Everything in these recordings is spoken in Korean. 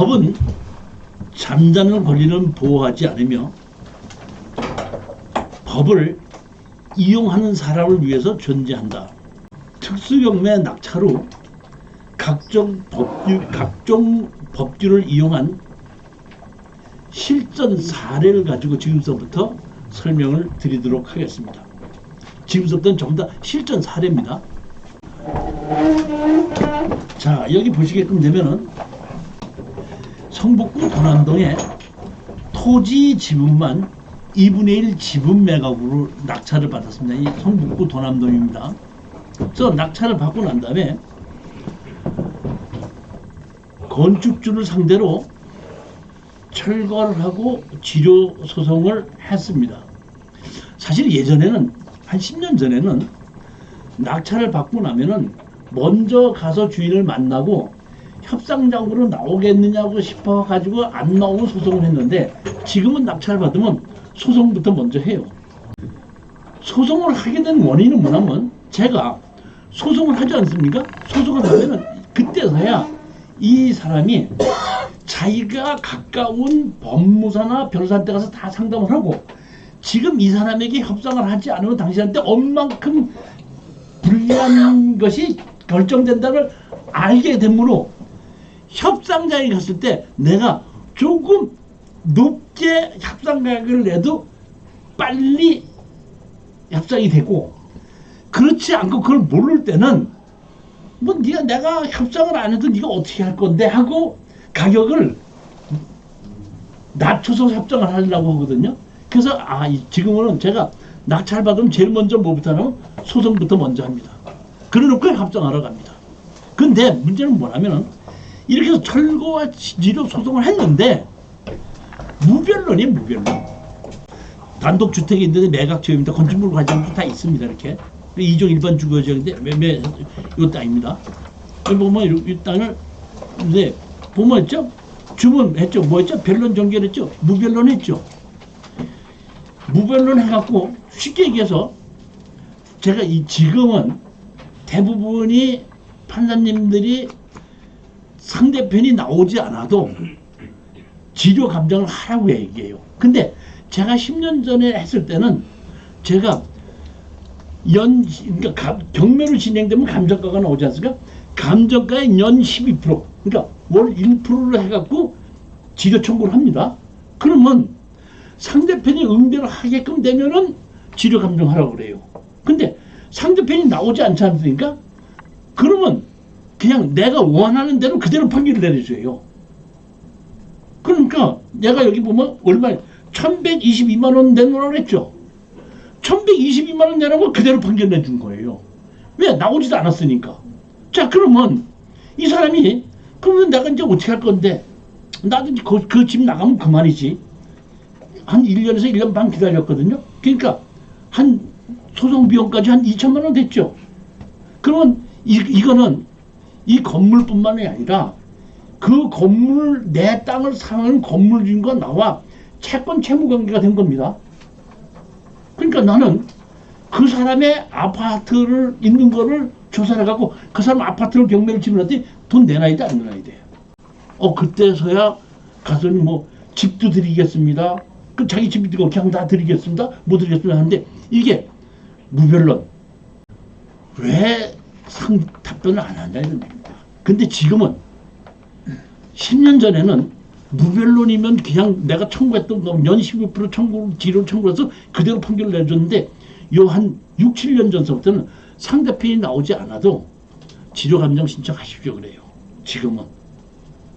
법은 잠자는 권리는 보호하지 않으며 법을 이용하는 사람을 위해서 존재한다. 특수경매 낙찰 각종 법규를 이용한 실전 사례를 가지고 지금서부터 설명을 드리도록 하겠습니다. 지금서부터는 전부 다 실전 사례입니다. 자, 여기 보시게끔 되면은 성북구 도남동에 토지 지분만 2분의 1 지분 매각으로 낙찰을 받았습니다. 이 성북구 도남동입니다. 그래서 낙찰을 받고 난 다음에 건축주를 상대로 철거를 하고 지료 소송을 했습니다. 사실 예전에는 한 10년 전에는 낙찰을 받고 나면은 먼저 가서 주인을 만나고 협상장으로 나오겠느냐고 싶어 가지고 안 나오고 소송을 했는데, 지금은 낙찰을 받으면 소송부터 먼저 해요. 소송을 하게 된 원인은 뭐냐면, 제가 소송을 하지 않습니까? 소송을 하면은 그때서야 이 사람이 자기가 가까운 법무사나 변호사한테 가서 다 상담을 하고, 지금 이 사람에게 협상을 하지 않으면 당신한테 얼만큼 불리한 것이 결정된다는 걸 알게 되므로 협상장에 갔을 때 내가 조금 높게 협상 가격을 내도 빨리 협상이 되고, 그렇지 않고 그걸 모를 때는 뭐 내가 협상을 안 해도 네가 어떻게 할 건데 하고 가격을 낮춰서 협상을 하려고 하거든요. 그래서 지금은 제가 낙찰 받으면 제일 먼저 뭐부터 하냐면 소송부터 먼저 합니다. 그래놓고 협상하러 갑니다. 근데 문제는 뭐냐면은 이렇게 해서 철거와 지료 소송을 했는데 무변론이 무변론. 단독주택이 있는데 매각지역입니다. 건축물 과정도 다 있습니다. 이렇게 2종 일반 주거지역인데 이 땅입니다. 여기 보면 이 땅을 이제 보면 했죠? 주문했죠? 뭐 했죠? 변론 전결했죠? 무변론 했죠? 무변론 해갖고 쉽게 얘기해서 제가 지금은 대부분이 판사님들이 상대편이 나오지 않아도 지료 감정을 하라고 얘기해요. 근데 제가 10년 전에 했을 때는 제가 그러니까 경매로 진행되면 감정가가 나오지 않습니까? 감정가의 연 12%, 그러니까 월 1%로 해갖고 지료 청구를 합니다. 그러면 상대편이 응대를 하게끔 되면은 지료 감정하라고 그래요. 근데 상대편이 나오지 않지 않습니까? 그러면 그냥 내가 원하는 대로 그대로 판결을 내려줘요. 그러니까 내가 여기 보면 얼마 1122만 원 내놓으라고 했죠. 1122만 원 내라고 그대로 판결 내준 거예요. 왜? 나오지도 않았으니까. 자, 그러면 이 사람이 그러면 내가 이제 어떻게 할 건데, 나도 그 집 나가면 그만이지. 한 1년에서 1년 반 기다렸거든요. 그러니까 한 소송 비용까지 한 2천만 원 됐죠. 그러면 이거는 이 건물뿐만이 아니라 그 건물, 내 땅을 사는 건물 주인과 나와 채권 채무 관계가 된 겁니다. 그러니까 나는 그 사람의 아파트를 있는 거를 조사를 해갖고 그 사람 아파트를 경매를 치는데 돈 내놔야 돼, 안 내놔야 돼? 그때서야 가서 뭐 집도 드리겠습니다. 그 자기 집이 되고 그냥 다 드리겠습니다. 못 드리겠습니다 하는데, 이게 무변론. 왜 답변을 안 한다 이런 겁니다. 근데 지금은 10년 전에는 무변론이면 그냥 내가 청구했던 거 연 12% 청구, 지료를 청구해서 그대로 판결을 내줬는데, 요 한 6, 7년 전서부터는 상대편이 나오지 않아도 지료 감정 신청하십시오 그래요. 지금은.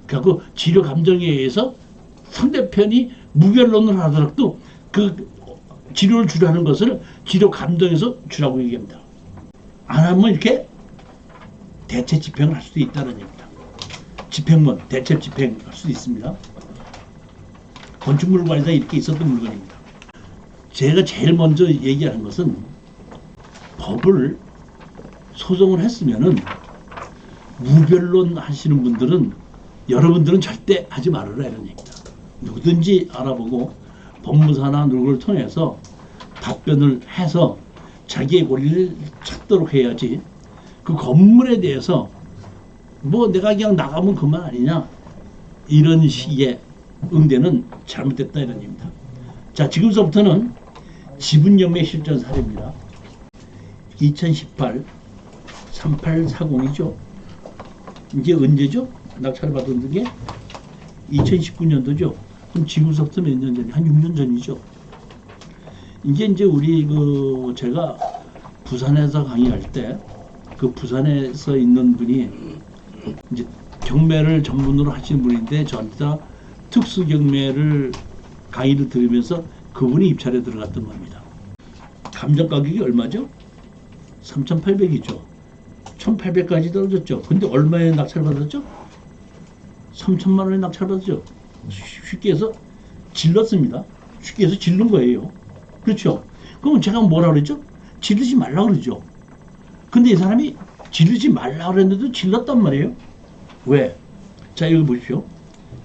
그리고 지료 감정에 의해서 상대편이 무변론을 하더라도 그 지료를 주라는 것을 지료 감정에서 주라고 얘기합니다. 안 하면 이렇게 대체 집행을 할 수도 있다는 얘기입니다. 집행문, 대체 집행할 수도 있습니다. 건축물 관리사 이렇게 있었던 물건입니다. 제가 제일 먼저 얘기하는 것은 법을 소송을 했으면은 무변론 하시는 분들은 여러분들은 절대 하지 말아라 이런 얘기입니다. 누구든지 알아보고 법무사나 누구를 통해서 답변을 해서 자기의 권리를 찾도록 해야지, 그 건물에 대해서 뭐 내가 그냥 나가면 그만 아니냐, 이런 식의 응대는 잘못됐다 이런 얘기입니다. 자, 지금서부터는 지분연매 실전 사례입니다. 2018 3840이죠. 이게 언제죠? 낙찰 받은 게 2019년도죠. 그럼 지금서부터 몇 년 전이? 한 6년 전이죠. 이제 우리 제가 부산에서 강의할 때 그 부산에서 있는 분이 이제 경매를 전문으로 하시는 분인데 저한테 특수 경매를 강의를 들으면서 그분이 입찰에 들어갔던 겁니다. 감정 가격이 얼마죠? 3,800이죠. 1,800까지 떨어졌죠. 근데 얼마에 낙찰 받았죠? 3천만 원에 낙찰 받았죠. 쉽게 해서 질렀습니다. 쉽게 해서 질른 거예요. 그렇죠? 그럼 제가 뭐라 그랬죠? 지르지 말라 그러죠. 근데 이 사람이 지르지 말라 그랬는데도 질렀단 말이에요. 왜? 자, 여기 보십시오.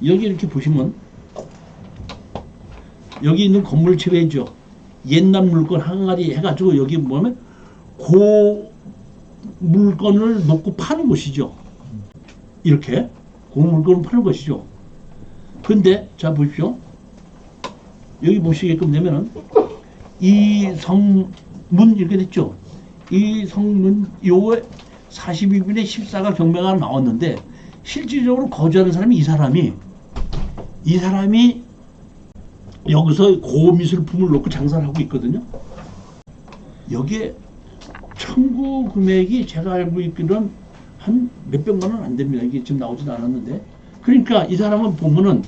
여기 이렇게 보시면 여기 있는 건물 지배죠. 옛날 물건 항아리 해가지고 여기 뭐냐면 고 물건을 놓고 파는 곳이죠. 이렇게 고 물건을 파는 것이죠. 근데 자 보십시오. 여기 보시게끔 되면은 이 성문 이렇게 됐죠. 이 성문 요에 42분의 14가 경매가 나왔는데 실질적으로 거주하는 사람이 이 사람이 여기서 고미술품을 놓고 장사를 하고 있거든요. 여기에 청구 금액이 제가 알고 있기로는 한 몇백만 원 안 됩니다. 이게 지금 나오지도 않았는데. 그러니까 이 사람은 보면은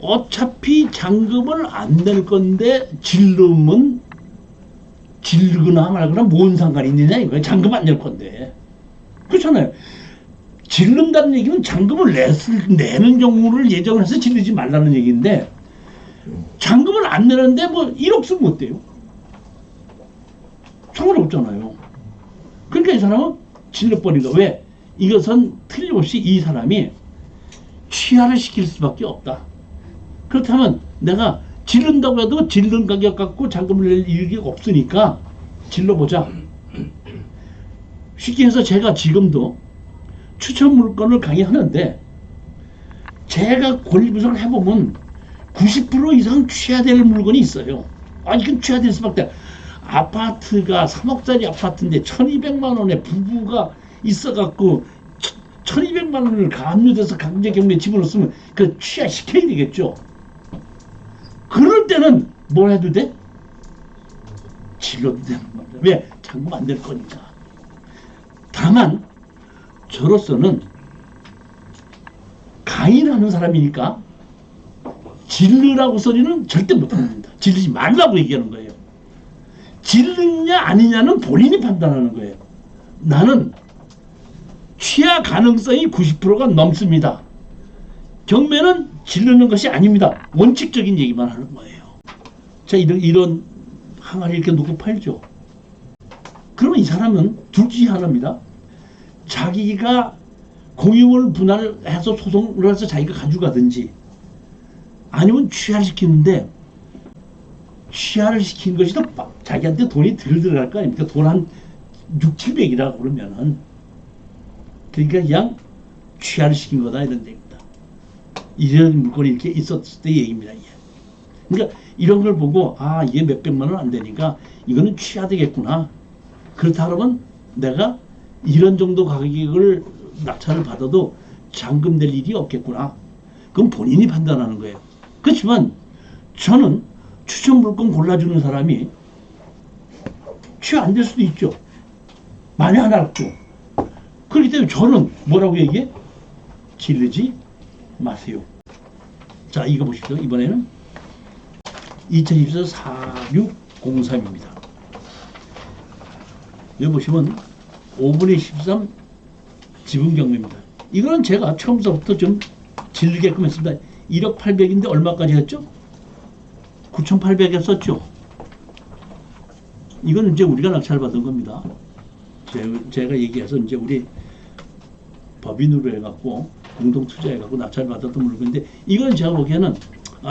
어차피 잔금을 안 낼 건데 질르거나 말거나 뭔 상관이 있느냐 이거예요. 잔금 안 낼 건데. 그렇잖아요. 질른다는 얘기는 잔금을 내는 경우를 예정해서 질르지 말라는 얘기인데 잔금을 안 내는데 뭐 1억 쓰면 어때요? 상관없잖아요. 그러니까 이 사람은 질러버린 거. 왜? 이것은 틀림없이 이 사람이 취하를 시킬 수밖에 없다. 그렇다면 내가 질른다고 해도 질른 가격 갖고 잔금을 낼 일이 없으니까 질러보자. 쉽게 해서 제가 지금도 추천 물건을 강의하는데 제가 권리 분석을 해보면 90% 이상 취하될 물건이 있어요. 이건 취하될 수밖에. 아파트가 3억짜리 아파트인데 1,200만 원에 부부가 있어갖고 1,200만 원을 감유돼서 강제경매 집어넣었으면 그 취하시켜야 되겠죠. 그럴 때는 뭘 해도 돼? 질러도 되는 겁니다. 왜? 잔금 안 될 거니까. 다만 저로서는 강의를 하는 사람이니까 질르라고 소리는 절대 못합니다. 질르지 말라고 얘기하는 거예요. 질르냐 아니냐는 본인이 판단하는 거예요. 나는 취하 가능성이 90%가 넘습니다. 경매는 질르는 것이 아닙니다. 원칙적인 얘기만 하는 거예요. 자, 이런 항아리 이렇게 놓고 팔죠. 그러면 이 사람은 둘 중에 하나입니다. 자기가 공유물 분할해서 소송을 해서 자기가 가져가든지 아니면 취하를 시키는데 취하를 시킨 것이 더 자기한테 돈이 덜 들어갈 거 아닙니까? 돈 한 6, 700이라고 그러면은. 그러니까 그냥 취하를 시킨 거다 이런 얘기입니다. 이런 물건이 이렇게 있었을 때 얘기입니다. 그러니까 이런 걸 보고 이게 몇백만 원 안 되니까 이거는 취하되겠구나. 그렇다 그러면 내가 이런 정도 가격을 낙찰을 받아도 잔금 낼 일이 없겠구나. 그건 본인이 판단하는 거예요. 그렇지만 저는 추천 물건 골라주는 사람이 취하 안 될 수도 있죠. 만에 하나라도. 그렇기 때문에 저는 뭐라고 얘기해? 질르지 마세요. 자, 이거 보십시오. 이번에는 2024 4603입니다. 여기 보시면 5분의 13 지분 경매입니다. 이거는 제가 처음부터 좀 질르게끔 했습니다. 1억 800인데 얼마까지 했죠? 9,800에 썼죠. 이건 이제 우리가 낙찰 받은 겁니다. 제가 얘기해서 이제 우리 법인으로 해갖고 공동 투자해갖고 낙찰 받았던 물건인데 이건 제가 보기에는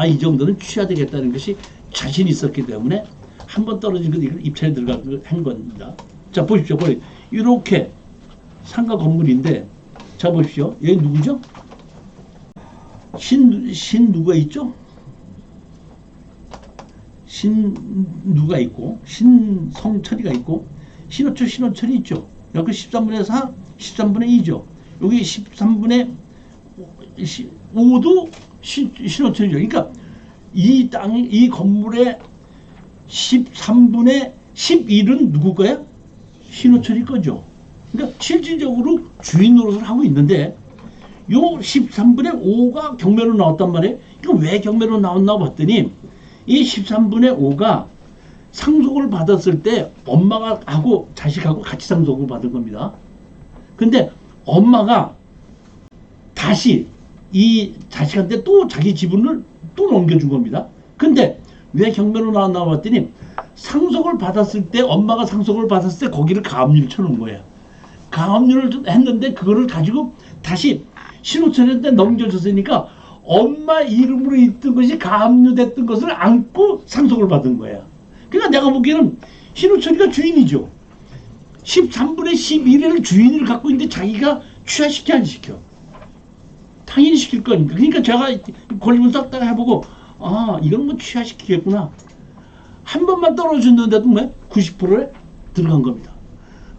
이 정도는 취하되겠다는 것이 자신 있었기 때문에 한번 떨어진 것 이걸 입찰에 들어간 겁니다. 자, 보십시오. 이렇게 상가 건물인데 자 보십시오. 여기 누구죠? 신 누가 있죠? 신 누가 있고 신성철이가 있고 신호철이 있죠. 여기 13분의 4, 13분의 2죠. 여기 13분의 5도 신호철이죠. 그러니까 이 건물의 13분의 11은 누구 거야? 신호철이 거죠. 그러니까 실질적으로 주인 노릇을 하고 있는데 요 13분의 5가 경매로 나왔단 말이에요. 이거 왜 경매로 나왔나 봤더니 이 13분의 5가 상속을 받았을 때 엄마가 하고 자식하고 같이 상속을 받은 겁니다. 근데 엄마가 다시 이 자식한테 또 자기 지분을 또 넘겨준 겁니다. 근데 왜 경매로 나왔나 봤더니 상속을 받았을 때 엄마가 상속을 받았을 때 거기를 가압류를 쳐놓은 거예요. 가압류를 했는데 그거를 가지고 다시 신호철한테 넘겨줬으니까 엄마 이름으로 있던 것이 가압류됐던 것을 안고 상속을 받은 거야. 그러니까 내가 보기에는 신호철이가 주인이죠. 13분의 11을 주인을 갖고 있는데 자기가 취하시켜 안 시켜? 당연히 시킬 거니까. 그러니까 제가 권리분 싹 다 해보고 이건 뭐 취하시키겠구나. 한 번만 떨어졌는데도 뭐 90%에 들어간 겁니다.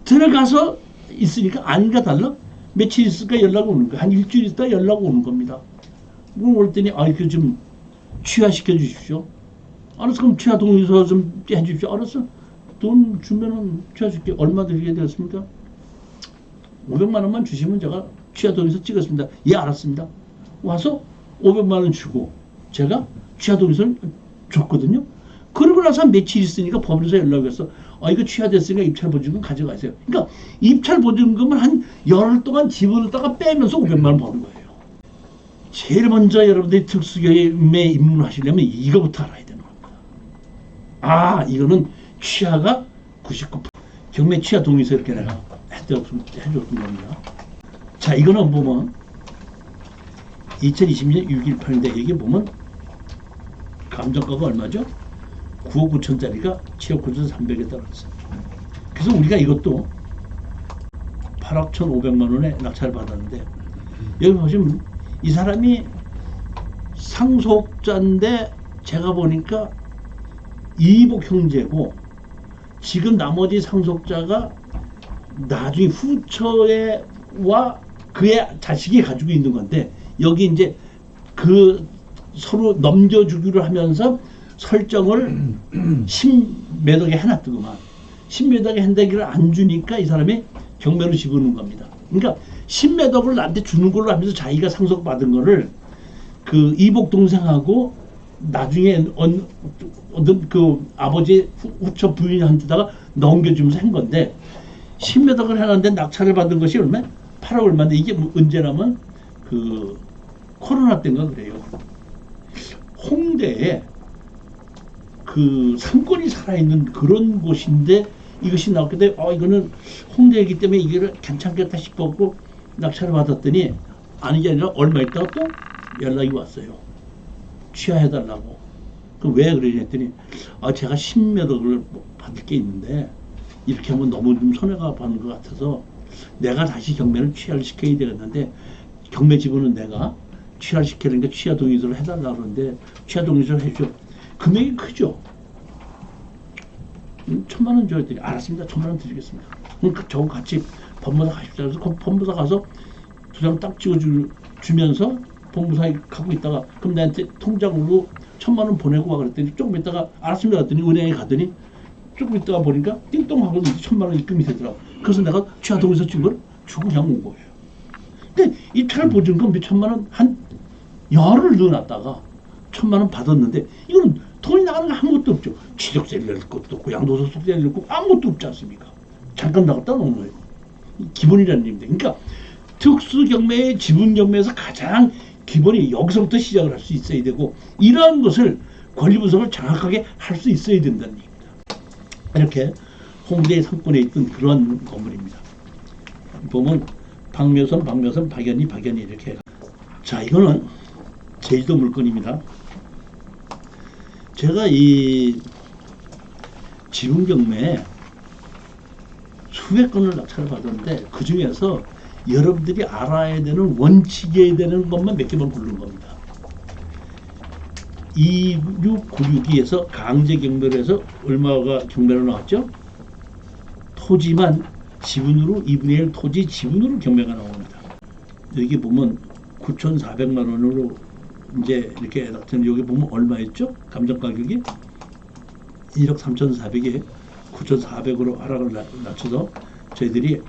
들어가서 있으니까 아닌가 달라? 며칠 있을까 연락 오는 거야. 한 일주일 있다 연락 오는 겁니다. 올 때니 이거 좀 취하시켜 주십시오. 알았어. 그럼 취하 동의서 좀 해주십시오. 알았어. 돈 주면은 취하줄게. 얼마 드리게 되었습니까? 500만 원만 주시면 제가 취하 동의서 찍었습니다. 예, 알았습니다. 와서 500만 원 주고 제가 취하 동의서를 줬거든요. 그러고 나서 며칠 있으니까 법원에서 연락이 왔어. 이거 취하됐으니까 입찰 보증금 가져가세요. 그러니까 입찰 보증금을 한 열흘 동안 집어넣다가 빼면서 500만 원 버는 거예요. 제일 먼저 여러분들이 특수경매에 입문하시려면 이거부터 알아야 되는 겁니다. 이거는 취하가 99% 경매 취하 동의서 이렇게 내가 해줬던 겁니다. 자, 이거는 보면 2020년 6일 판인데 여기 보면 감정가가 얼마죠? 9억 9천짜리가 7억 9천3백에 떨어졌어요. 그래서 우리가 이것도 8억 1,500만 원에 낙찰을 받았는데 여기 보시면 이 사람이 상속자인데 제가 보니까 이복 형제고 지금 나머지 상속자가 나중에 후처와 그의 자식이 가지고 있는 건데 여기 이제 그 서로 넘겨주기로 하면서 설정을 10몇 억에 해놨더구만. 10몇 억에 한다기를 안 주니까 이 사람이 경매로 집어넣은 겁니다. 그러니까 10몇 억을 나한테 주는 걸로 하면서 자기가 상속받은 거를 그 이복 동생하고 나중에 어떤 그 아버지 후처 부인한테다가 넘겨주면서 한 건데 10몇 억을 해놨는데 낙찰을 받은 것이 얼마? 8억 얼마인데 이게 뭐 언제라면 그 코로나 때인가 그래요. 홍대에 그 상권이 살아있는 그런 곳인데 이것이 나왔기 때문에 이거는 홍대이기 때문에 이게 괜찮겠다 싶었고 낙찰을 받았더니 아니게 아니라 얼마 있다가 또 연락이 왔어요. 취하해달라고. 그럼 왜 그러냐 했더니 제가 10몇 억을 받을 게 있는데 이렇게 하면 너무 좀 손해가 받는 것 같아서 내가 다시 경매를 취하를 시켜야 되겠는데 경매 지분은 내가 취하를 시키려니까 취하 동의서를 해달라고 그러는데 취하 동의서를 해줘. 금액이 크죠. 1,000만 원 줘야 되니 알았습니다. 1,000만 원 드리겠습니다. 그러니까 저하고 같이 법무사 가십시오. 그래서 법무사 가서 두 장 딱 찍어주면서 법무사에 가고 있다가 그럼 나한테 통장으로 1,000만 원 보내고 와 그랬더니 조금 있다가 알았습니다. 그랬더니 은행에 가더니 조금 있다가 보니까 띵동하고 1,000만 원 입금이 되더라고. 그래서 내가 취하 동의서 찍은 걸 주고 그냥 온 거예요. 근데 입찰 보증금 몇 천만 원 한 열을 넣어놨다가 1,000만 원 받았는데 이거는 돈이 나가는 거 아무것도 없죠. 취득세를 낼 것도 없고 양도소득세를 낼 것도 아무것도 없지 않습니까? 잠깐 나갔다 놓은 거예요. 기본이라는 얘기입니다. 그러니까 특수경매의 지분경매에서 가장 기본이 여기서부터 시작을 할 수 있어야 되고 이러한 것을 권리분석을 정확하게 할 수 있어야 된다는 얘기입니다. 이렇게 홍대 상권에 있던 그런 건물입니다. 보면 박묘선, 박연희 이렇게. 자, 이거는 제주도 물건입니다. 제가 이 지분경매에 수백 건을 낙찰을 받았는데 그 중에서 여러분들이 알아야 되는 원칙이어야 되는 것만 몇 개만 고른 겁니다. 2696에서 강제 경매로해서 얼마가 경매로 나왔죠? 토지만 지분으로 2분의 1 토지 지분으로 경매가 나옵니다. 여기 보면 9,400만 원으로 이제 이렇게 나타나는 여기 보면 얼마였죠? 감정 가격이 1억 3,400에 9,400으로 하락을 낮춰서 저희들이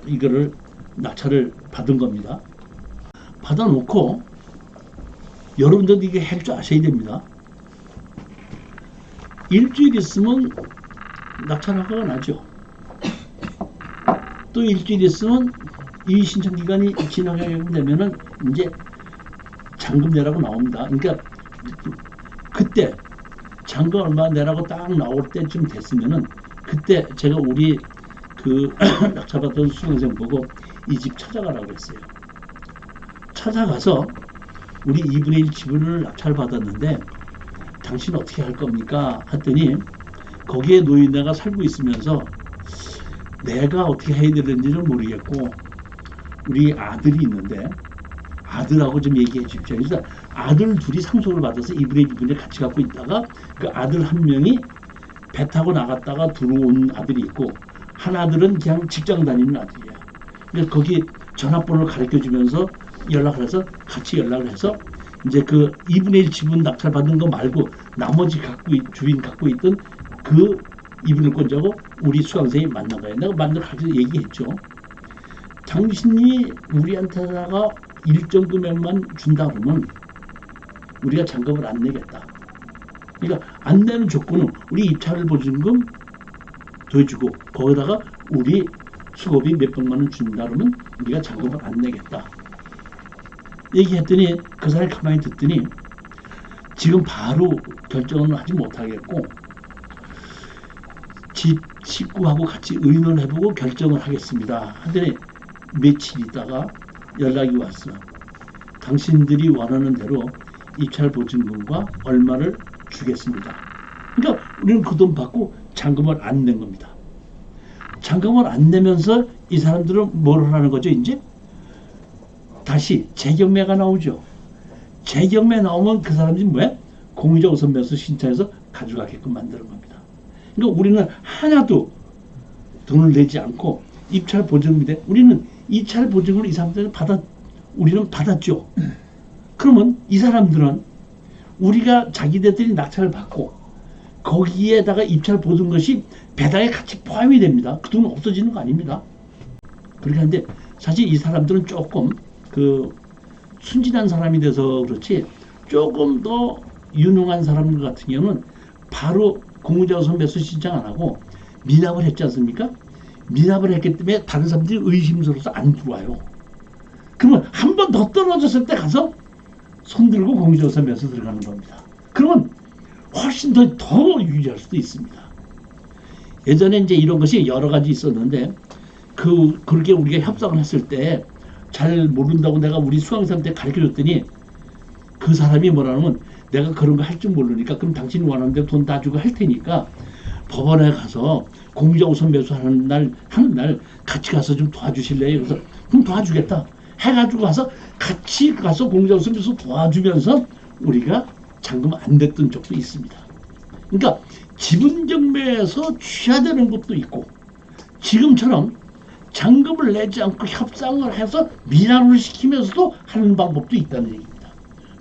이거를 낙찰을 받은 겁니다. 받아놓고 여러분들도 이게 할 줄 아셔야 됩니다. 일주일 있으면 낙찰 허가가 나죠. 또 일주일 있으면 이 신청 기간이 지나게 되면은 이제 잔금 내라고 나옵니다. 그러니까 그때 잔금 얼마 내라고 딱 나올 때쯤 됐으면은 그때 제가 우리 그 낙찰받던 수강생 보고 이 집 찾아가라고 했어요. 찾아가서 우리 2분의 1 지분을 낙찰받았는데 당신 어떻게 할 겁니까? 했더니 거기에 노인네가 살고 있으면서 내가 어떻게 해야 되는지는 모르겠고 우리 아들이 있는데 아들하고 좀 얘기해 주십시오. 그래서 아들 둘이 상속을 받아서 2분의 1 지분을 같이 갖고 있다가 그 아들 한 명이 배 타고 나갔다가 들어온 아들이 있고 한 아들은 그냥 직장 다니는 아들이야. 그래서 거기 전화번호를 가르쳐 주면서 연락을 해서 같이 연락을 해서 이제 그 2분의 1 지분 낙찰 받은 거 말고 나머지 주인 갖고 있던 그 2분의 1권자고 우리 수강생이 만난 거예요. 내가 만나 가지고 얘기했죠. 당신이 우리한테다가 일정 금액만 준다 그러면 우리가 잔금을 안 내겠다. 그러니까 안 내는 조건은 우리 입찰을 보증금 더해주고 거기다가 우리 수고비 몇백만 원 준다 그러면 우리가 잔금을 안 내겠다. 얘기했더니 그 사람이 가만히 듣더니 지금 바로 결정은 하지 못하겠고 집 식구하고 같이 의논을 해보고 결정을 하겠습니다. 하더니 며칠 있다가 연락이 왔어. 당신들이 원하는 대로 입찰 보증금과 얼마를 주겠습니다. 그러니까 우리는 그 돈 받고 잔금을 안 낸 겁니다. 잔금을 안 내면서 이 사람들은 뭘 하는 거죠? 이제 다시 재경매가 나오죠. 재경매 나오면 그 사람들이 뭐야? 공유자 우선 매수 신청해서 가져가게끔 만드는 겁니다. 그러니까 우리는 하나도 돈을 내지 않고 입찰 보증인데 우리는 입찰 보증을 이 사람들은 우리는 받았죠. 그러면 이 사람들은 우리가 자기들이 낙찰을 받고 거기에다가 입찰 보증 것이 배당에 같이 포함이 됩니다. 그 돈은 없어지는 거 아닙니다. 그렇게 하는데 사실 이 사람들은 조금 그 순진한 사람이 돼서 그렇지 조금 더 유능한 사람들 같은 경우는 바로 공유자 우선 매수 신청 안 하고 미납을 했지 않습니까? 미납을 했기 때문에 다른 사람들이 의심스러워서 안 들어와요. 그러면 한 번 더 떨어졌을 때 가서 손들고 공유자 우선 매수 들어가는 겁니다. 그러면 훨씬 더 유리할 수도 있습니다. 예전에 이제 이런 것이 여러 가지 있었는데 그렇게 우리가 협상을 했을 때 잘 모른다고 내가 우리 수강생한테 가르쳐 줬더니 그 사람이 뭐라면 내가 그런 거 할 줄 모르니까 그럼 당신이 원하는 대로 돈 다 주고 할 테니까 법원에 가서 공유자 우선 매수하는 날 같이 가서 좀 도와주실래요? 그래서 그럼 도와주겠다 해가지고 가서 같이 가서 공유자 우선 매수 도와주면서 우리가 잔금 안 됐던 적도 있습니다. 그러니까 지분 경매에서 취해야 되는 것도 있고 지금처럼 잔금을 내지 않고 협상을 해서 미납을 시키면서도 하는 방법도 있다는 얘기입니다.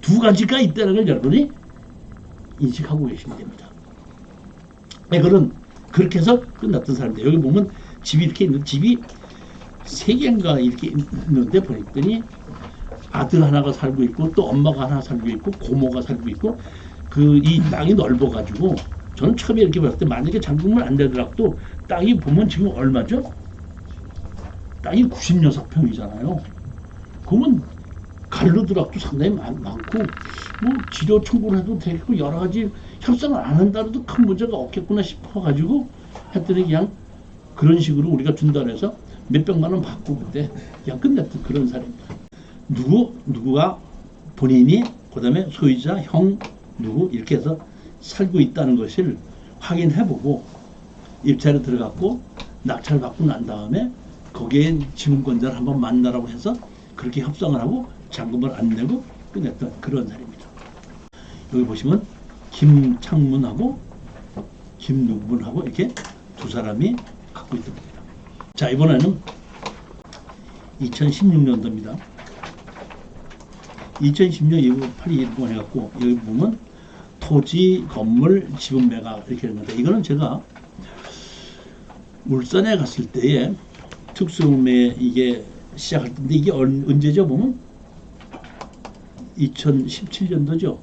두 가지가 있다는 걸 여러분이 인식하고 계시면 됩니다. 이거는 그렇게 해서 끝났던 사람들. 여기 보면 집이 이렇게 있는 집이 세 개인가 이렇게 있는데 보니까 아들 하나가 살고 있고 또 엄마가 하나 살고 있고 고모가 살고 있고 이 땅이 넓어가지고 저는 처음에 이렇게 봤을 때 만약에 잔금을 안 내더라도 땅이 보면 지금 얼마죠? 땅이 96평이잖아요. 그러면 갈르더라도 상당히 많고 뭐 지료 청구를 해도 되겠고 여러 가지 협상을 안 한다라도 큰 문제가 없겠구나 싶어가지고 했더니 그냥 그런 식으로 우리가 준다 해서 몇백만 원 받고 그때 그냥 끝냈던 그런 사례입니다. 누구가 본인이 그다음에 소유자, 형, 누구 이렇게 해서 살고 있다는 것을 확인해보고 입찰에 들어갔고 낙찰 받고 난 다음에 거기에 지분권자를 한번 만나라고 해서 그렇게 협상을 하고 잔금을 안 내고 끝냈던 그런 사례입니다. 여기 보시면 김창문하고 김누군하고 이렇게 두 사람이 갖고 있던 겁니다. 자, 이번에는 2016년도입니다. 2010년 예고 8.2 해갖고 여기 보면 토지, 건물, 지분 매각 이렇게 했는데 이거는 제가 울산에 갔을 때에 특수매 이게 시작할 텐데 이게 언제죠? 보면 2017년도죠.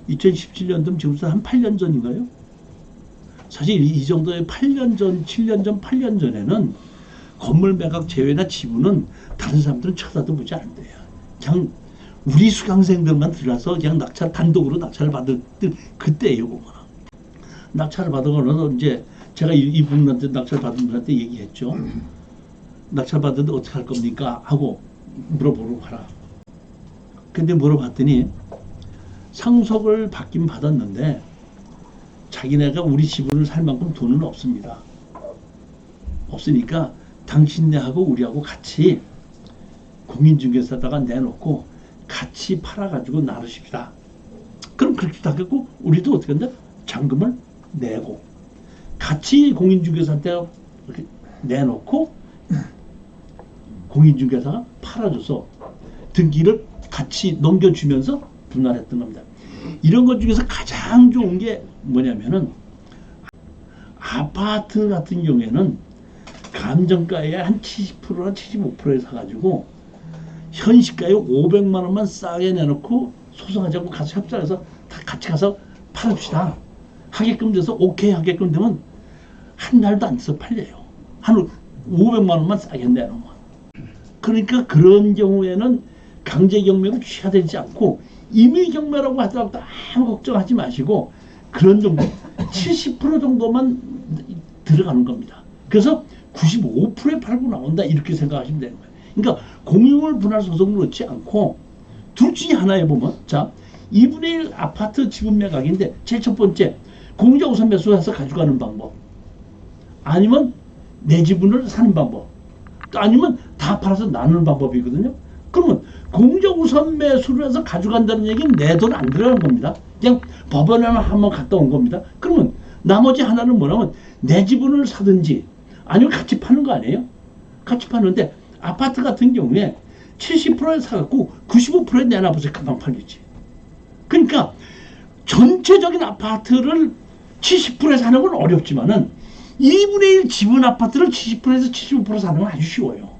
2017년도면 지금부터 한 8년 전인가요? 사실 이 정도의 8년 전, 7년 전, 8년 전에는 건물 매각 제외나 지분은 다른 사람들은 쳐다도 보지 않는데요. 그냥 우리 수강생들만 들어가서 그냥 낙찰, 단독으로 낙찰을 받을 때 그때예요, 보면. 낙찰을 받으면서 이제 제가 이분한테 낙찰 받은 분한테 얘기했죠. 낙찰 받는데 어떻게 할 겁니까? 하고 물어보러 가라. 근데 물어봤더니 상속을 받긴 받았는데 자기네가 우리 지분을 살 만큼 돈은 없습니다. 없으니까 당신네하고 우리하고 같이 공인중개사에다가 내놓고 같이 팔아가지고 나누십시다. 그럼 그렇게 하겠고 우리도 어떻게 한다? 잔금을 내고 같이 공인중개사한테 이렇게 내놓고 공인중개사가 팔아줘서 등기를 같이 넘겨주면서 분할했던 겁니다. 이런 것 중에서 가장 좋은 게 뭐냐면은 아파트 같은 경우에는 감정가의 한 70%나 75%에 사가지고 현시가에 500만 원만 싸게 내놓고 소송하지 않고 가서 협상해서 다 같이 가서 팔읍시다 하게끔 돼서 오케이 하게끔 되면 한 달도 안 돼서 팔려요. 한 500만 원만 싸게 내놓으면. 그러니까 그런 경우에는 강제경매로 취하되지 않고 임의경매라고 하더라도 아무 걱정하지 마시고 그런 정도 70% 정도만 들어가는 겁니다. 그래서 95%에 팔고 나온다 이렇게 생각하시면 되는 거예요. 그러니까 공유물 분할 소송을 넣지 않고 둘 중에 하나에 보면 자 2분의 1 아파트 지분 매각인데 제일 첫 번째 공유자 우선 매수해서 가져가는 방법 아니면 내 지분을 사는 방법 또 아니면 다 팔아서 나누는 방법이거든요. 그러면 공유자 우선 매수를 해서 가져간다는 얘기는 내 돈 안 들어가는 겁니다. 그냥 법원에만 한번 갔다 온 겁니다. 그러면 나머지 하나는 뭐냐면 내 지분을 사든지 아니면 같이 파는 거 아니에요? 같이 파는데 아파트 같은 경우에 70%에 사갖고 95%에 내놔보세요. 금방 팔리지. 그러니까 전체적인 아파트를 70%에 사는 건 어렵지만은 2분의 1 지분 아파트를 70%에서 75% 사는 건 아주 쉬워요.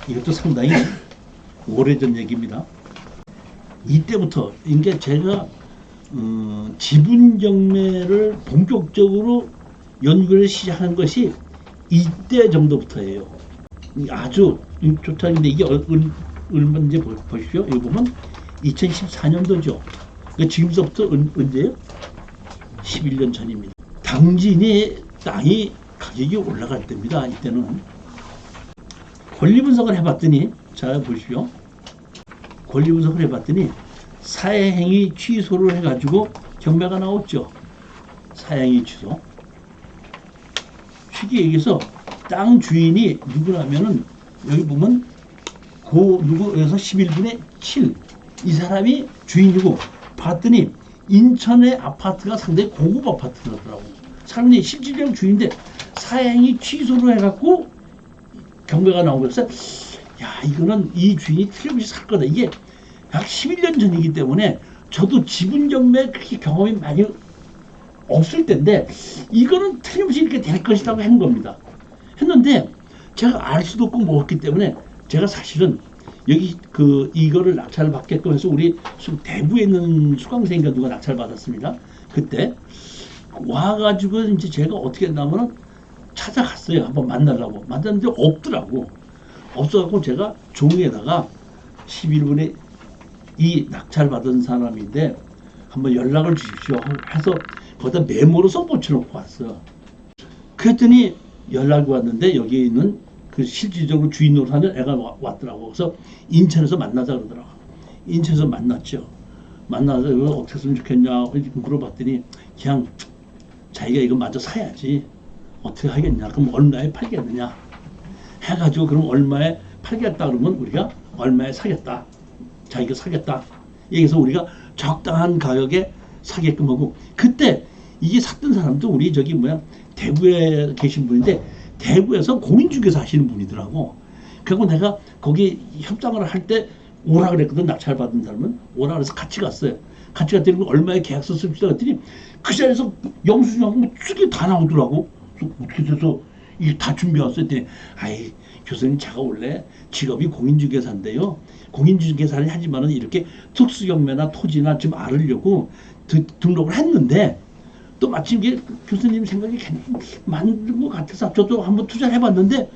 이것도 상당히 오래전 얘기입니다. 이때부터 이게 제가 지분 경매를 본격적으로 연구를 시작한 것이 이때 정도부터예요. 아주 좋다는데 이게 얼마인지 보십시오. 여기 보면 2014년도죠. 지금서부터 언제예요? 11년 전입니다. 당진이 땅이 가격이 올라갈 때입니다. 이때는 권리 분석을 해봤더니 자 보십시오. 권리 분석을 해봤더니 사행위 취소를 해가지고 경매가 나왔죠. 사행위 취소. 쉽게 얘기해서 땅 주인이 누구냐면은 여기 보면 누구에서 11분의 7 이 사람이 주인이고 봤더니 인천의 아파트가 상당히 고급 아파트더라고. 사람이 실질적 주인인데 사행위 취소를 해갖고 경매가 나오고 그래서 야 이거는 이 주인이 틀림없이 살 거다. 이게 약 11년 전이기 때문에 저도 지분 경매 그렇게 경험이 많이 없을 텐데 이거는 틀림없이 이렇게 될 것이라고 한 겁니다. 했는데 제가 알 수도 없고 먹었기 때문에 제가 사실은 여기 이거를 낙찰을 받게끔 해서 우리 대구에 있는 수강생인가 누가 낙찰 받았습니다. 그때 와가지고 이제 제가 어떻게 했냐면은 찾아갔어요. 한번 만나려고. 만났는데 없더라고. 없어갖고 제가 종이에다가 11분에 이 낙찰 받은 사람인데 한번 연락을 주십시오 해서 거기다 메모로 써붙여놓고 왔어. 그랬더니 연락이 왔는데 여기 있는 그 실질적으로 주인으로 사는 애가 왔더라고. 그래서 인천에서 만나자 그러더라고. 인천에서 만났죠. 만나서 이거 어떻게 했으면 좋겠냐 물어봤더니 그냥 자기가 이거 마저 사야지 어떻게 하겠냐 그럼 얼마에 팔겠느냐 해가지고 그럼 얼마에 팔겠다 그러면 우리가 얼마에 사겠다 자기가 사겠다 여기서 우리가 적당한 가격에 사게끔 하고, 그때 이게 샀던 사람도 우리 저기 대구에 계신 분인데 대구에서 공인중개사 하시는 분이더라고. 그리고 내가 거기 협상을 할 때 오라 그랬거든. 낙찰 받은 사람은 오라 그래서 같이 갔어요. 같이 갔더니 얼마에 계약서 씁시다 그랬더니 그 자리에서 영수증하고 뭐 쭉이 다 나오더라고. 그래서 어떻게 돼서 이게 다 준비해왔어 했더니, 아이 교수님, 제가 원래 직업이 공인중개사인데요, 공인중개사는 하지만은 이렇게 특수경매나 토지나 좀 알으려고 등록을 했는데 또 마침 이게 교수님 생각이 맞는 것 같아서 저도 한번 투자를 해봤는데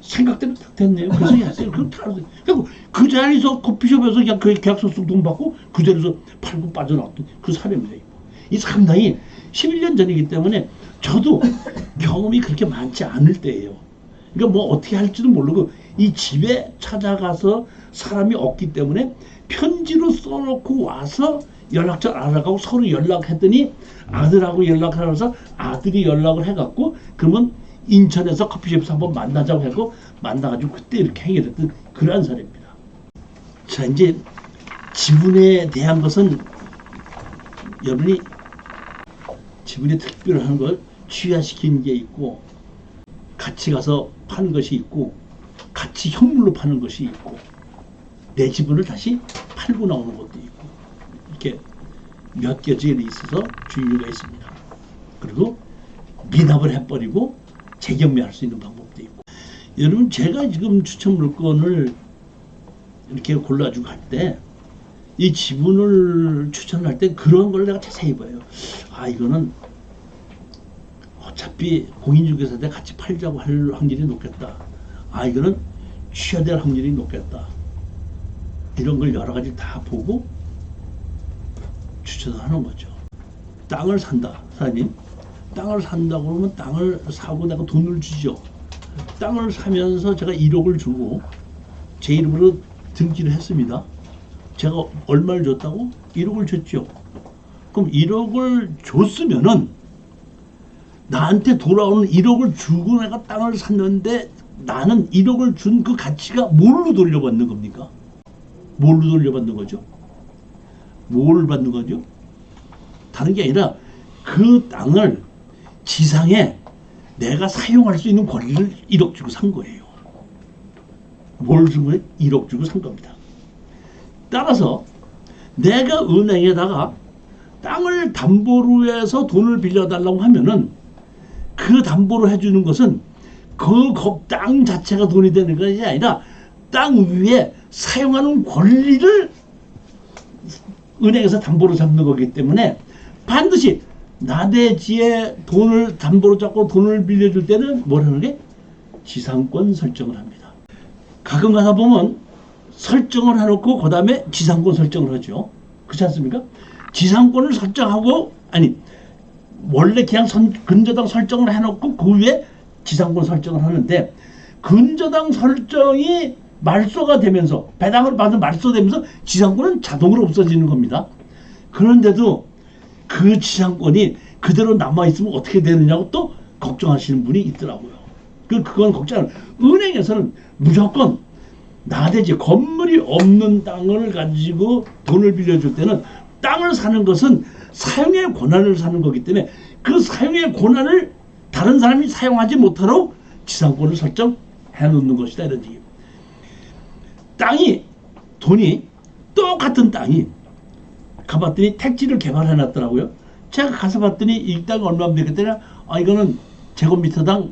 생각대로 딱 됐네요. 그래서 했어요. 그리고 그 자리에서 커피숍에서 그냥 그 계약서 쓰고 돈 받고 그 자리에서 팔고 빠져나왔던 그 사례입니다. 이 상당히 11년 전이기 때문에 저도 경험이 그렇게 많지 않을 때예요. 그러니까 뭐 어떻게 할지도 모르고 이 집에 찾아가서 사람이 없기 때문에 편지로 써놓고 와서 연락처 알아가고 서로 연락했더니 아들하고 연락하면서 아들이 연락을 해갖고 그러면 인천에서 커피숍에서 한번 만나자고 하고 만나가지고 그때 이렇게 해결했던 그러한 사례입니다. 자, 이제 지분에 대한 것은 여러분이 지분이 특별한 걸 취하시키는 게 있고 같이 가서 파는 것이 있고 같이 현물로 파는 것이 있고 내 지분을 다시 팔고 나오는 것도 있고 이렇게 몇 가지가 있어서 주의가 있습니다. 그리고 미납을 해버리고 재경매할 수 있는 방법도 있고. 여러분, 제가 지금 추천 물건을 이렇게 골라주고 할 때 이 지분을 추천할 때 그런 걸 내가 자세히 봐요. 아, 이거는 어차피 공인중개사한테 같이 팔자고 할 확률이 높겠다. 아, 이거는 취하될 확률이 높겠다. 이런 걸 여러 가지 다 보고 추천을 하는 거죠. 땅을 산다, 사장님. 땅을 산다고 그러면 땅을 사고 내가 돈을 주죠. 땅을 사면서 제가 1억을 주고 제 이름으로 등기를 했습니다. 제가 얼마를 줬다고? 1억을 줬죠. 그럼 1억을 줬으면은 나한테 돌아오는 1억을 주고 내가 땅을 샀는데 나는 1억을 준 그 가치가 뭘로 돌려받는 겁니까? 뭘로 돌려받는 거죠? 뭘 받는 거죠? 다른 게 아니라 그 땅을 지상에 내가 사용할 수 있는 권리를 1억 주고 산 거예요. 뭘 준 거예요? 1억 주고 산 겁니다. 따라서 내가 은행에다가 땅을 담보로 해서 돈을 빌려달라고 하면은 그 담보로 해주는 것은 그 땅 자체가 돈이 되는 것이 아니라 땅 위에 사용하는 권리를 은행에서 담보로 잡는 거기 때문에 반드시 나대지에 돈을 담보로 잡고 돈을 빌려줄 때는 뭐라는 게 지상권 설정을 합니다. 가끔 가다 보면 설정을 해놓고 그 다음에 지상권 설정을 하죠. 그렇지 않습니까? 지상권을 설정하고 아니 원래 그냥 근저당 설정을 해놓고 그 위에 지상권 설정을 하는데 근저당 설정이 말소가 되면서 배당을 받은 말소되면서 지상권은 자동으로 없어지는 겁니다. 그런데도 그 지상권이 그대로 남아있으면 어떻게 되느냐고 또 걱정하시는 분이 있더라고요. 그건 걱정을. 은행에서는 무조건 나대지 건물이 없는 땅을 가지고 돈을 빌려줄 때는 땅을 사는 것은 사용의 권한을 사는 거기 때문에 그 사용의 권한을 다른 사람이 사용하지 못하도록 지상권을 설정해 놓는 것이다 이런 얘기예요. 돈이 똑같은 땅이 가봤더니 택지를 개발해 놨더라고요. 제가 가서 봤더니 이 땅이 얼마면 되겠더냐? 아, 이거는 제곱미터당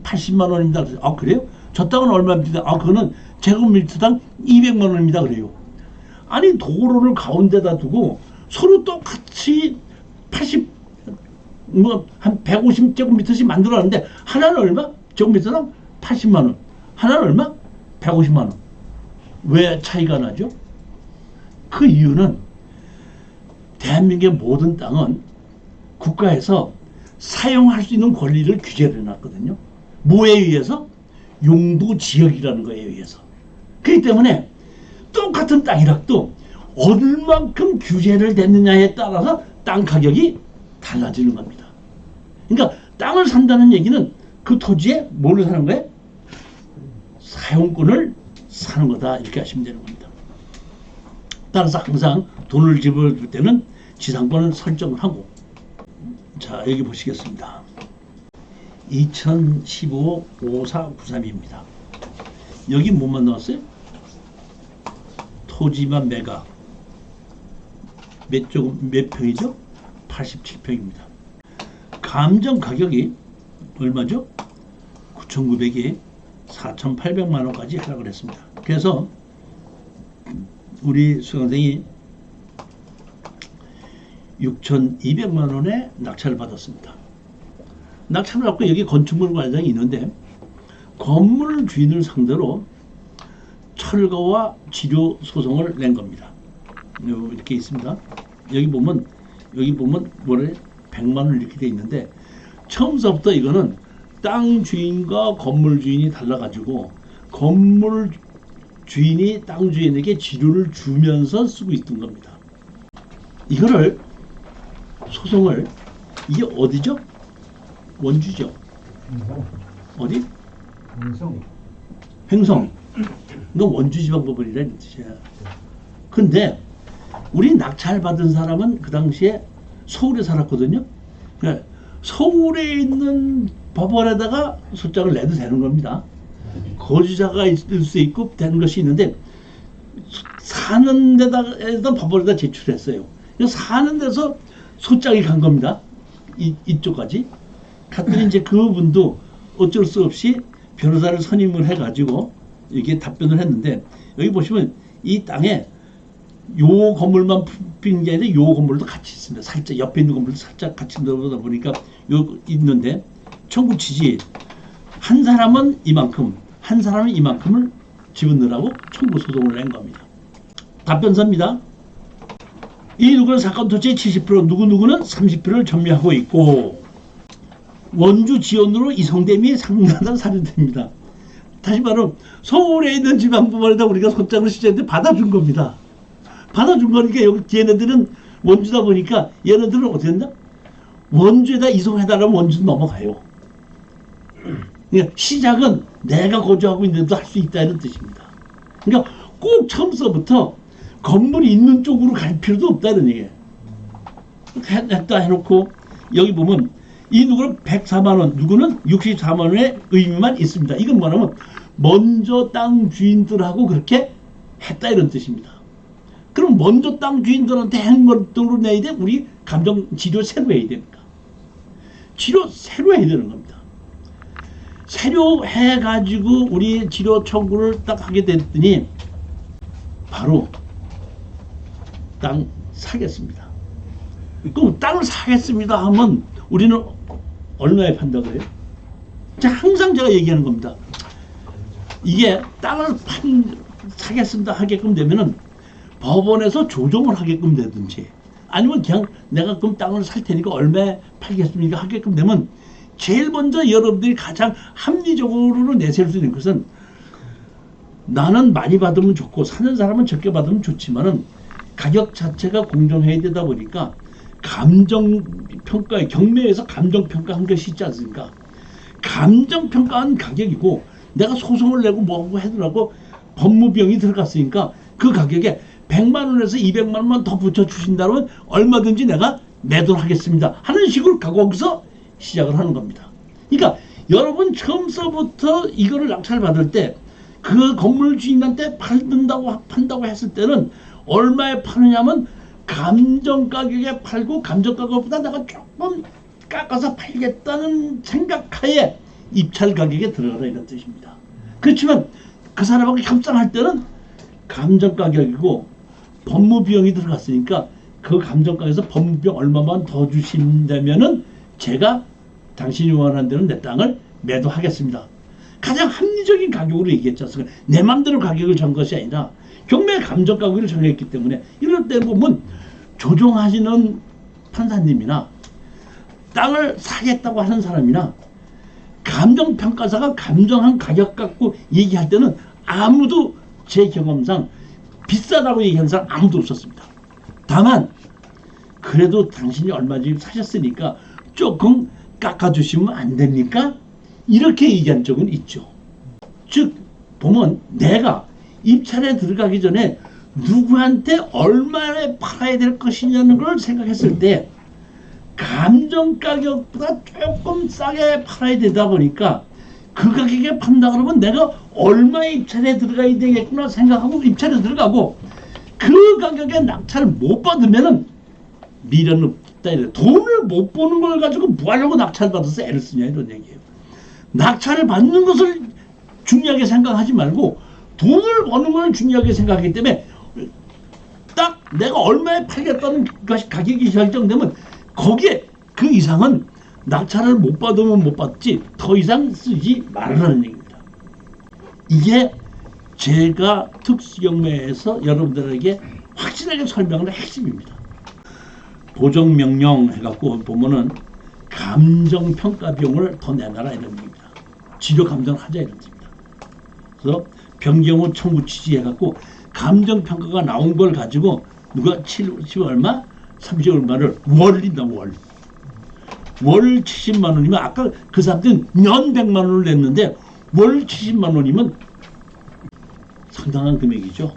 80만 원입니다. 아, 그래요? 저 땅은 얼마입니다. 아, 그거는 제곱미터당 200만 원입니다. 그래요. 아니, 도로를 가운데다 두고 서로 똑같이 한 150제곱미터씩 만들어놨는데 하나는 얼마? 제곱미터당 80만 원. 하나는 얼마? 150만 원. 왜 차이가 나죠? 그 이유는 대한민국의 모든 땅은 국가에서 사용할 수 있는 권리를 규제를 해놨거든요. 뭐에 의해서? 용도 지역이라는 거에 의해서. 그렇기 때문에 똑같은 땅이라도 얼만큼 규제를 됐느냐에 따라서 땅 가격이 달라지는 겁니다. 그러니까 땅을 산다는 얘기는 그 토지에 뭐를 사는 거예요? 사용권을 사는 거다 이렇게 하시면 되는 겁니다. 따라서 항상 돈을 지불할 때는 지상권을 설정을 하고. 자, 여기 보시겠습니다. 2015 5493입니다. 여기 뭐만 나왔어요? 토지만 매각. 몇 평이죠? 87평입니다. 감정 가격이 얼마죠? 9,900이 4,800만 원까지 하락을 했습니다. 그래서 우리 수강생이 6,200만 원의 낙찰을 받았습니다. 낙찰을 받고 여기 건축물 관장이 있는데 건물 주인을 상대로 철거와 치료 소송을 낸 겁니다. 이렇게 있습니다. 여기 보면 뭐래 100만 원 이렇게 돼 있는데 처음부터 이거는 땅 주인과 건물 주인이 달라가지고 건물 주인이 땅 주인에게 지료를 주면서 쓰고 있던 겁니다. 이거를 소송을 이게 어디죠? 원주죠. 어디? 횡성. 너 원주지방법원이라는 뜻이야. 근데 우리 낙찰 받은 사람은 그 당시에 서울에 살았거든요. 그러니까 서울에 있는 법원에다가 소장을 내도 되는 겁니다. 거주자가 있을 수 있고 되는 것이 있는데 사는 데다가 법원에다 제출했어요. 사는 데서 소장이 간 겁니다. 이쪽까지. 갔더니 이제 그분도 어쩔 수 없이 변호사를 선임을 해가지고 이게 답변을 했는데 여기 보시면 이 땅에 요 건물만 핀 게 아니라 요 건물도 같이 있습니다. 살짝 옆에 있는 건물도 살짝 같이 넣어보다 보니까 요 있는데 청구 취지 한 사람은 이만큼 한 사람은 이만큼을 집어넣으라고 청구 소송을 낸 겁니다. 답변서입니다. 이 누구는 사건 토지의 70% 누구누구는 30%를 점유하고 있고 원주 지원으로 이성댐이 상당한 사례됩니다. 다시 말하면 서울에 있는 지방법원에다 우리가 소장을 시작했는데 받아준 겁니다. 받아준 거니까 여기 얘네들은 원주다 보니까 얘네들은 어떻게 된다? 원주에다 이송해달라면 원주도 넘어가요. 그러니까 시작은 내가 거주하고 있는데도 할 수 있다는 뜻입니다. 그러니까 꼭 처음서부터 건물이 있는 쪽으로 갈 필요도 없다는 얘기예요. 했다 해놓고 여기 보면 이 누구는 104만 원, 누구는 64만 원의 의무만 있습니다. 이건 뭐냐면 먼저 땅 주인들하고 그렇게 했다 이런 뜻입니다. 그럼 먼저 땅 주인들한테 한 것들로 내야 돼? 우리 감정 치료 새로 해야 됩니까? 치료 새로 해야 되는 겁니다. 새로 해가지고 우리 치료 청구를 딱 하게 됐더니 바로 땅 사겠습니다. 그럼 땅을 사겠습니다 하면 우리는 얼마에 판다고 해요? 자, 항상 제가 얘기하는 겁니다. 이게 땅을 사겠습니다 하게끔 되면은 법원에서 조정을 하게끔 되든지 아니면 그냥 내가 그럼 땅을 살 테니까 얼마에 팔겠습니까 하게끔 되면 제일 먼저 여러분들이 가장 합리적으로 내세울 수 있는 것은 나는 많이 받으면 좋고 사는 사람은 적게 받으면 좋지만은 가격 자체가 공정해야 되다 보니까 감정평가에 경매에서 감정평가한 것이 있지 않습니까? 감정평가한 가격이고 내가 소송을 내고 뭐하고 하더라고 법무비용이 들어갔으니까 그 가격에 100만 원에서 200만 원만 더 붙여주신다면 얼마든지 내가 매도를 하겠습니다 하는 식으로 거기서 시작을 하는 겁니다. 그러니까 여러분 처음서부터 이거를 낙찰 받을 때 그 건물 주인한테 판다고 했을 때는 얼마에 파느냐면 감정 가격에 팔고 감정 가격보다 내가 조금 깎아서 팔겠다는 생각하에 입찰 가격에 들어가라 이런 뜻입니다. 그렇지만 그 사람하고 협상할 때는 감정 가격이고 법무 비용이 들어갔으니까 그 감정 가격에서 법무 비용 얼마만 더 주신다면은 제가 당신이 원하는 대로 내 땅을 매도하겠습니다. 가장 합리적인 가격으로 얘기했지 않습니까? 내 맘대로 가격을 정한 것이 아니라 경매 감정 가격을 정했기 때문에 이럴 때 보면 조정하시는 판사님이나 땅을 사겠다고 하는 사람이나 감정평가사가 감정한 가격 갖고 얘기할 때는 아무도 제 경험상 비싸다고 얘기하는 사람 아무도 없었습니다. 다만 그래도 당신이 얼마쯤 사셨으니까 조금 깎아주시면 안 됩니까? 이렇게 얘기한 적은 있죠. 즉 보면 내가 입찰에 들어가기 전에 누구한테 얼마에 팔아야 될 것이냐는 걸 생각했을 때 감정 가격보다 조금 싸게 팔아야 되다 보니까 그 가격에 판다 그러면 내가 얼마의 입찰에 들어가야 되겠구나 생각하고 입찰에 들어가고 그 가격에 낙찰을 못 받으면은 미련은 없다 이래. 돈을 못 버는 걸 가지고 뭐 하려고 낙찰 받아서 애를 쓰냐 이런 얘기예요. 낙찰을 받는 것을 중요하게 생각하지 말고 돈을 버는 걸 중요하게 생각하기 때문에 딱 내가 얼마에 팔겠다는 것이 가격이 결정되면 거기에 그 이상은 낙찰을 못 받으면 못 받지 더 이상 쓰지 말라는 얘기입니다. 이게 제가 특수경매에서 여러분들에게 확실하게 설명하는 핵심입니다. 보정명령 해갖고 보면은 감정평가 비용을 더 내놔라 이런 얘기입니다. 치료 감정을 하자 이런 뜻입니다. 그래서 변경후 청구 취지해갖고 감정평가가 나온 걸 가지고 누가 7 얼마? 30 얼마를 월린다 월 70만 원이면 아까 그 사람들은 년 100만 원을 냈는데 월 70만 원이면 상당한 금액이죠.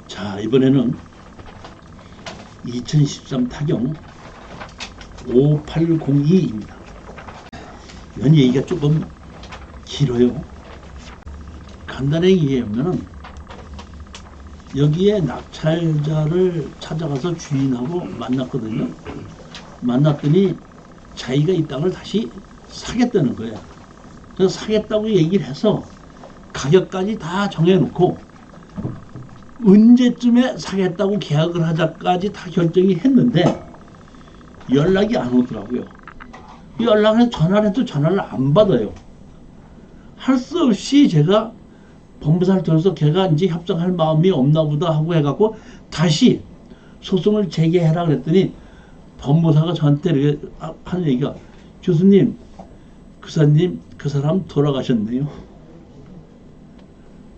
자, 이번에는 2013 타경 5802입니다. 이건 얘기가 조금 길어요. 간단하게 얘기하면은 여기에 낙찰자를 찾아가서 주인하고 만났거든요. 만났더니 자기가 이 땅을 다시 사겠다는 거예요. 그래서 사겠다고 얘기를 해서 가격까지 다 정해놓고 언제쯤에 사겠다고 계약을 하자까지 다 결정이 했는데 연락이 안 오더라고요. 연락을 전화를 해도 전화를 안 받아요. 할 수 없이 제가 법무사를 통해서 걔가 이제 협상할 마음이 없나 보다 하고 해갖고 다시 소송을 제기해라 그랬더니 법무사가 저한테 이렇게 하는 얘기가 교수님, 그 사람 돌아가셨네요.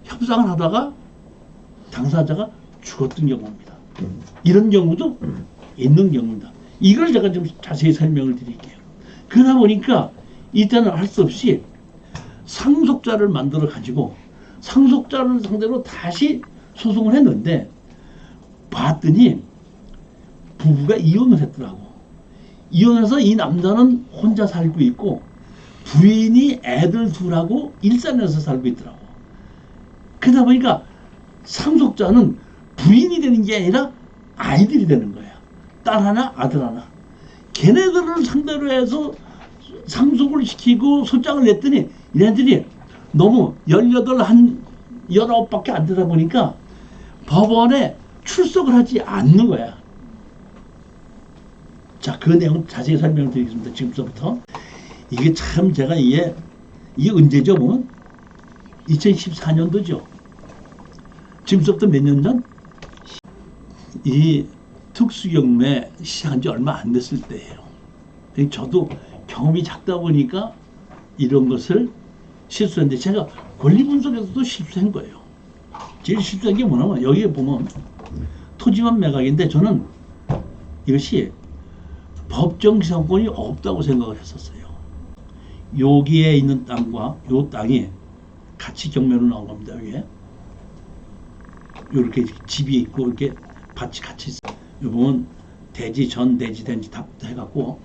협상을 하다가 당사자가 죽었던 경우입니다. 이런 경우도 있는 경우입니다. 이걸 제가 좀 자세히 설명을 드릴게요. 그러다 보니까 이때는 할 수 없이 상속자를 만들어 가지고 상속자를 상대로 다시 소송을 했는데 봤더니 부부가 이혼을 했더라고. 이혼해서 이 남자는 혼자 살고 있고 부인이 애들 둘하고 일산에서 살고 있더라고. 그러다 보니까 상속자는 부인이 되는 게 아니라 아이들이 되는 거야. 딸 하나, 아들 하나. 걔네들을 상대로 해서 상속을 시키고 소장을 냈더니 얘네들이 너무 18, 한 19밖에 안 되다 보니까 법원에 출석을 하지 않는 거야. 자, 그 내용 자세히 설명드리겠습니다. 지금부터. 이게 참 제가 이게 언제죠? 보면 2014년도죠. 지금부터 몇 년 전? 이 특수경매 시작한 지 얼마 안 됐을 때예요. 저도 경험이 작다 보니까 이런 것을 실수했는데 제가 권리 분석에서도 실수한 거예요. 제일 실수한 게 뭐냐면 여기에 보면 토지만 매각인데 저는 이것이 법정 기상권이 없다고 생각을 했었어요. 여기에 있는 땅과 요 땅이 같이 경매로 나온 겁니다. 위에 이렇게 집이 있고 이렇게 밭이 같이 있어요. 이 보면 대지 전 대지 된지 다 해갖고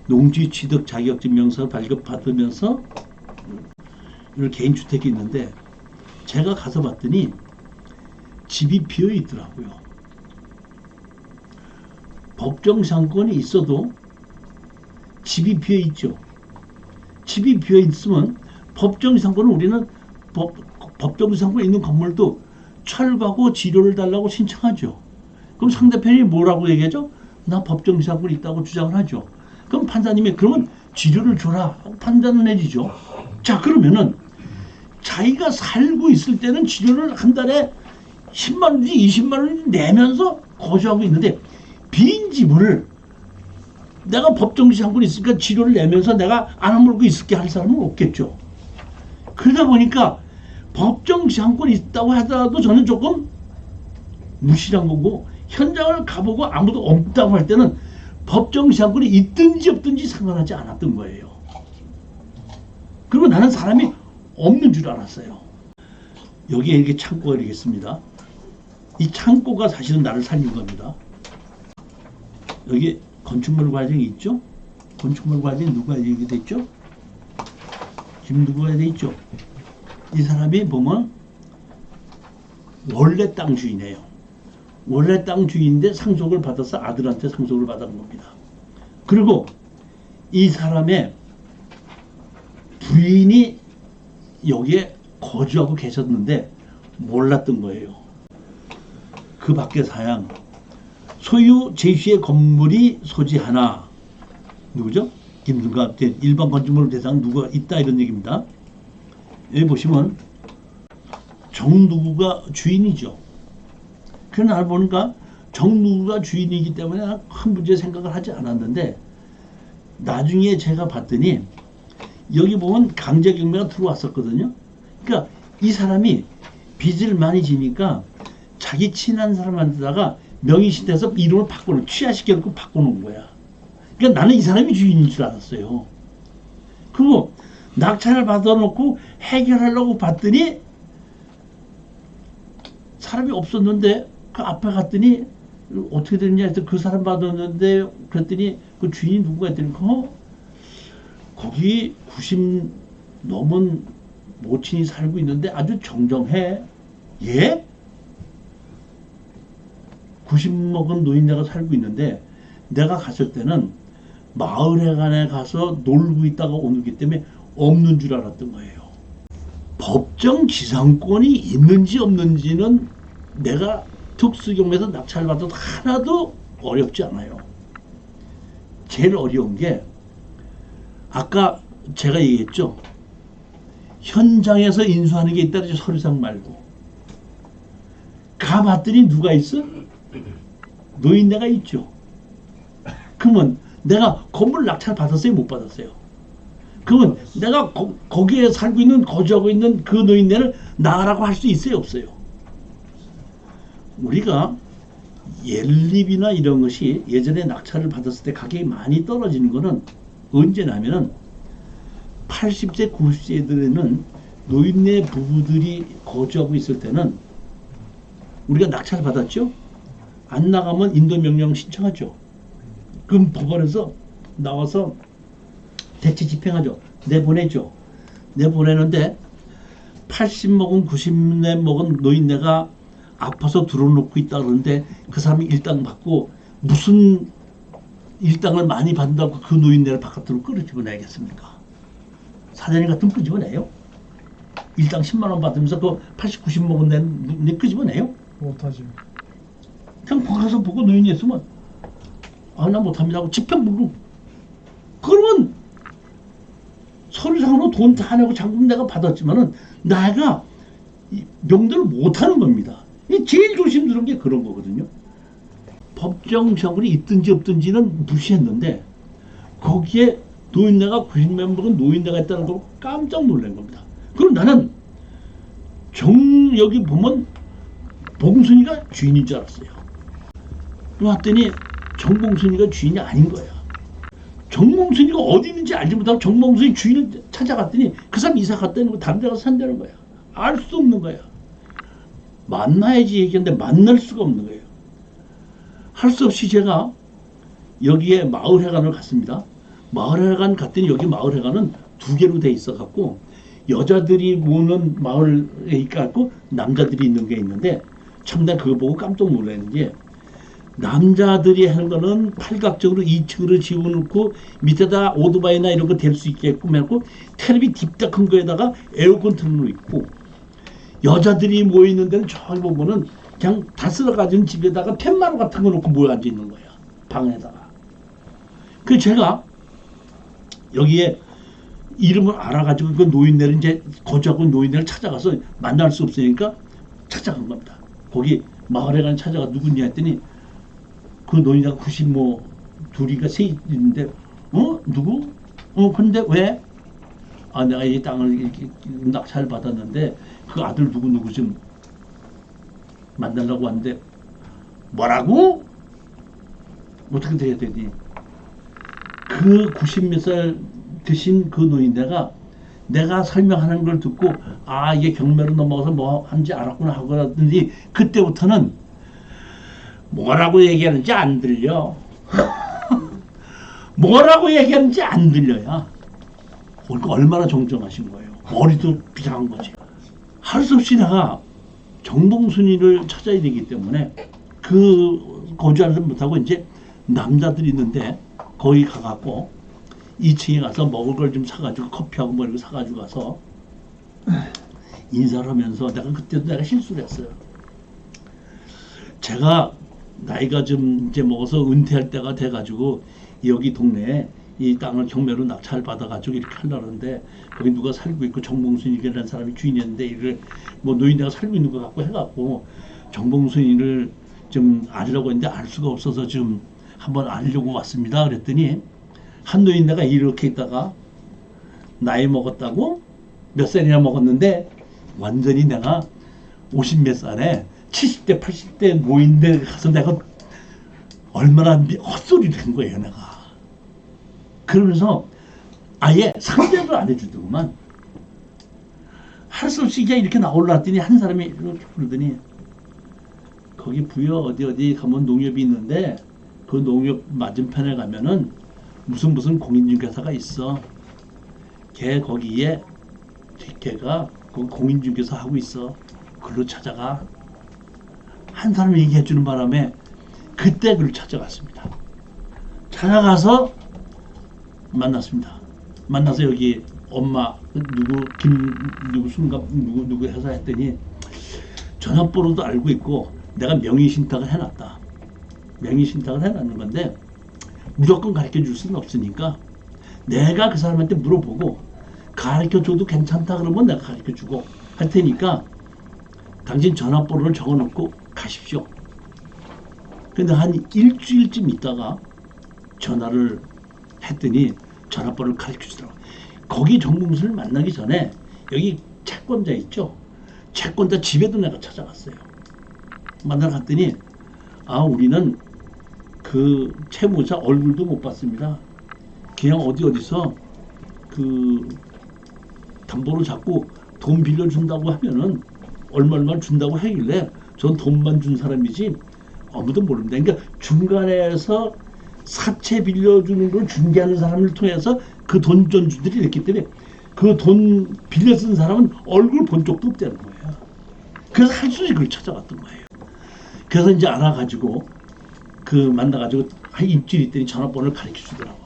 농지 취득 자격증명서 발급받으면서 이런 개인주택이 있는데 제가 가서 봤더니 집이 비어 있더라고요. 법정 상권이 있어도 집이 비어 있죠. 집이 비어 있으면 법정 상권은 우리는 법정 상권에 있는 건물도 철거하고 지료를 달라고 신청하죠. 그럼 상대편이 뭐라고 얘기하죠? 나 법정 상권이 있다고 주장을 하죠. 그럼 판사님이 그러면 지료를 줘라 판단을 내리죠. 자, 그러면은 자기가 살고 있을 때는 지료를 한 달에 10만 원인지 20만 원인지 내면서 거주하고 있는데 빈 집을 내가 법정 상권이 있으니까 지료를 내면서 내가 안 아물고 있을게 할 사람은 없겠죠. 그러다 보니까 법정 상권이 있다고 하더라도 저는 조금 무시한 거고 현장을 가보고 아무도 없다고 할 때는 법정 상권이 있든지 없든지 상관하지 않았던 거예요. 그리고 나는 사람이 없는 줄 알았어요. 여기에 이렇게 창고가 있겠습니다. 이 창고가 사실은 나를 살린 겁니다. 여기 건축물 과정이 있죠? 건축물 과정이 누가 얘기돼 있죠? 지금 누구가 돼 있죠? 이 사람이 보면 원래 땅 주인이에요. 원래 땅 주인인데 상속을 받아서 아들한테 상속을 받은 겁니다. 그리고 이 사람의 부인이 여기에 거주하고 계셨는데 몰랐던 거예요. 그 밖에 사양 소유 제시의 건물이 소지 하나 누구죠? 김승갑 일반 건축물 대상 누가 있다 이런 얘기입니다. 여기 보시면 정누구가 주인이죠. 그래서 나를 보니까 정누구가 주인이기 때문에 큰 문제 생각을 하지 않았는데 나중에 제가 봤더니 여기 보면 강제경매가 들어왔었거든요. 그러니까 이 사람이 빚을 많이 지니까 자기 친한 사람한테다가 명의신태서 이름을 바꿔놓고 취하시켜놓고 바꿔놓은 거야. 그러니까 나는 이 사람이 주인인 줄 알았어요. 그리고 낙찰을 받아놓고 해결하려고 봤더니 사람이 없었는데 그 앞에 갔더니 어떻게 됐냐 해서 그 사람 받았는데 그랬더니 그 주인이 누구가 했더니 거기 90 넘은 모친이 살고 있는데 아주 정정해. 예? 90 먹은 노인네가 살고 있는데 내가 갔을 때는 마을회관에 가서 놀고 있다가 오기 때문에 없는 줄 알았던 거예요. 법정 지상권이 있는지 없는지는 내가 특수경매에서 낙찰받아도 하나도 어렵지 않아요. 제일 어려운 게 아까 제가 얘기했죠. 현장에서 인수하는 게 있다. 서류상 말고. 가봤더니 누가 있어? 노인네가 있죠. 그러면 내가 건물 낙찰 받았어요? 못 받았어요? 그러면 내가 거기에 살고 있는 거주하고 있는 그 노인네를 나가라고 할 수 있어요? 없어요? 우리가 연립이나 이런 것이 예전에 낙찰을 받았을 때 가격이 많이 떨어지는 거는 언제냐면은 80세 90세들에는 노인네 부부들이 거주하고 있을 때는 우리가 낙찰 받았죠? 안 나가면 인도명령 신청하죠. 그럼 법원에서 나와서 대체 집행하죠. 내보내죠. 내보내는데 80 먹은 90 먹은 노인네가 아파서 들어놓고 있다 그러는데 그 사람이 일당 받고 무슨 일당을 많이 받는다고 그 노인네를 바깥으로 끌어 집어내야겠습니까? 사장님 같으면 끄집어내요? 일당 10만 원 받으면서 그 80, 90 먹은 내 끄집어내요? 못하지. 그냥 가서 보고 노인이 있으면 나 못합니다 하고 집행 부르고 그러면 서류상으로 돈 다 내고 장품 내가 받았지만은 내가 명대로 못하는 겁니다. 제일 조심스러운 게 그런 거거든요. 법정 지상권이 있든지 없든지는 무시했는데 거기에 노인네가 90몇 먹은 노인네가 있다는 걸 깜짝 놀란 겁니다. 그럼 나는 여기 보면 봉순이가 주인인 줄 알았어요. 왔더니 정봉순이가 주인이 아닌 거야. 정봉순이가 어디 있는지 알지 못하고 정봉순이 주인을 찾아갔더니 그 사람 이사 갔다는 거 다른 데 가서 산다는 거야. 알 수 없는 거야. 만나야지 얘기했는데 만날 수가 없는 거예요. 할 수 없이 제가 여기에 마을회관을 갔습니다. 마을회관 갔더니 여기 마을회관은 2개로 돼 있어 갖고 여자들이 모는 마을에 있고 남자들이 있는 게 있는데 참 내가 그거 보고 깜짝 놀라는 게 남자들이 하는 거는 팔각적으로 2층으로 지어놓고 밑에다 오토바이나 이런 거 댈 수 있게끔 해놓고 텔레비 딥다 큰 거에다가 에어컨 틀어놓고 있고 여자들이 모여있는 데는 저기 보면은 그냥 다스러 가진 집에다가 팻마루 같은 거 놓고 모여 앉아 있는 거야. 방에다가. 그 제가 여기에 이름을 알아가지고 그 노인네를 이제 거주하고 있는 노인네를 찾아가서 만날 수 없으니까 찾아간 겁니다. 거기 마을에 가서 찾아가 누구냐 했더니 그 노인네가 90 둘이가 셋 있는데 누구? 근데 왜? 내가 이 땅을 이렇게 낙찰 받았는데 그 아들 누구 좀 만나려고 하는데 뭐라고? 어떻게 돼야 되니? 그 90몇 살 드신 그 노인네가 내가 설명하는 걸 듣고 이게 경매로 넘어가서 뭐 하는지 알았구나 하고 하더니 그때부터는 뭐라고 얘기하는지 안 들려. 뭐라고 얘기하는지 안 들려야. 그러니까 얼마나 정정하신 거예요. 머리도 비상한 거지. 할 수 없이 내가 정봉순이를 찾아야 되기 때문에 그 거주하지 못하고 이제 남자들이 있는데 거기 가갖고 2층에 가서 먹을 걸 좀 사가지고 커피하고 뭐 이런 거 사가지고 가서 인사를 하면서 내가 그때도 내가 실수를 했어요. 제가 나이가 좀 이제 먹어서 은퇴할 때가 돼가지고 여기 동네에 이 땅을 경매로 낙찰 받아가지고 이렇게 하려고 하는데 거기 누가 살고 있고 정봉순이라는 사람이 주인이었는데 이를 뭐 노인네가 살고 있는 것 같고 해갖고 정봉순이를 좀 알려고 했는데 알 수가 없어서 좀 한번 알려고 왔습니다. 그랬더니 한 노인네가 이렇게 있다가 나이 먹었다고 몇 살이나 먹었는데 완전히 내가 50 몇 살에 70대 80대 노인네 가서 내가 얼마나 헛소리를 한 거예요 내가. 그러면서 아예 상대를 안 해주더구만. 할 수 없이 그냥 이렇게 나올랐더니 한 사람이 이렇게 부르더니 거기 부여 어디 가면 농협이 있는데 그 농협 맞은편에 가면은 무슨 공인중개사가 있어. 걔 거기에 걔가 그 공인중개사 하고 있어. 글로 찾아가. 한 사람이 얘기해 주는 바람에 그때 그를 찾아갔습니다. 찾아가서 만났습니다. 만나서 여기 엄마 누구 순간 누구 해서 했더니 전화번호도 알고 있고 내가 명의신탁을 해놨다. 명의신탁을 해놨는 건데 무조건 가르쳐 줄 수는 없으니까 내가 그 사람한테 물어보고 가르쳐 줘도 괜찮다 그러면 내가 가르쳐 주고 할 테니까 당신 전화번호를 적어 놓고 가십시오. 근데 한 일주일쯤 있다가 전화를 했더니 전화번호를 가르쳐 주더라고. 거기 정봉순을 만나기 전에 여기 채권자 있죠? 채권자 집에도 내가 찾아갔어요. 만나러 갔더니 아 우리는 그 채무자 얼굴도 못 봤습니다. 그냥 어디서 그 담보로 잡고 돈 빌려준다고 하면은 얼마 준다고 하길래 전 돈만 준 사람이지 아무도 모릅니다. 그러니까 중간에서 사채 빌려주는 걸 중개하는 사람을 통해서 그 돈전주들이 있기 때문에 그 돈 빌려 쓴 사람은 얼굴 본 적도 없다는 거예요. 그래서 할 수 없이 그걸 찾아갔던 거예요. 그래서 이제 알아가지고 그 만나가지고 한 일주일 있더니 전화번호를 가르쳐 주더라고.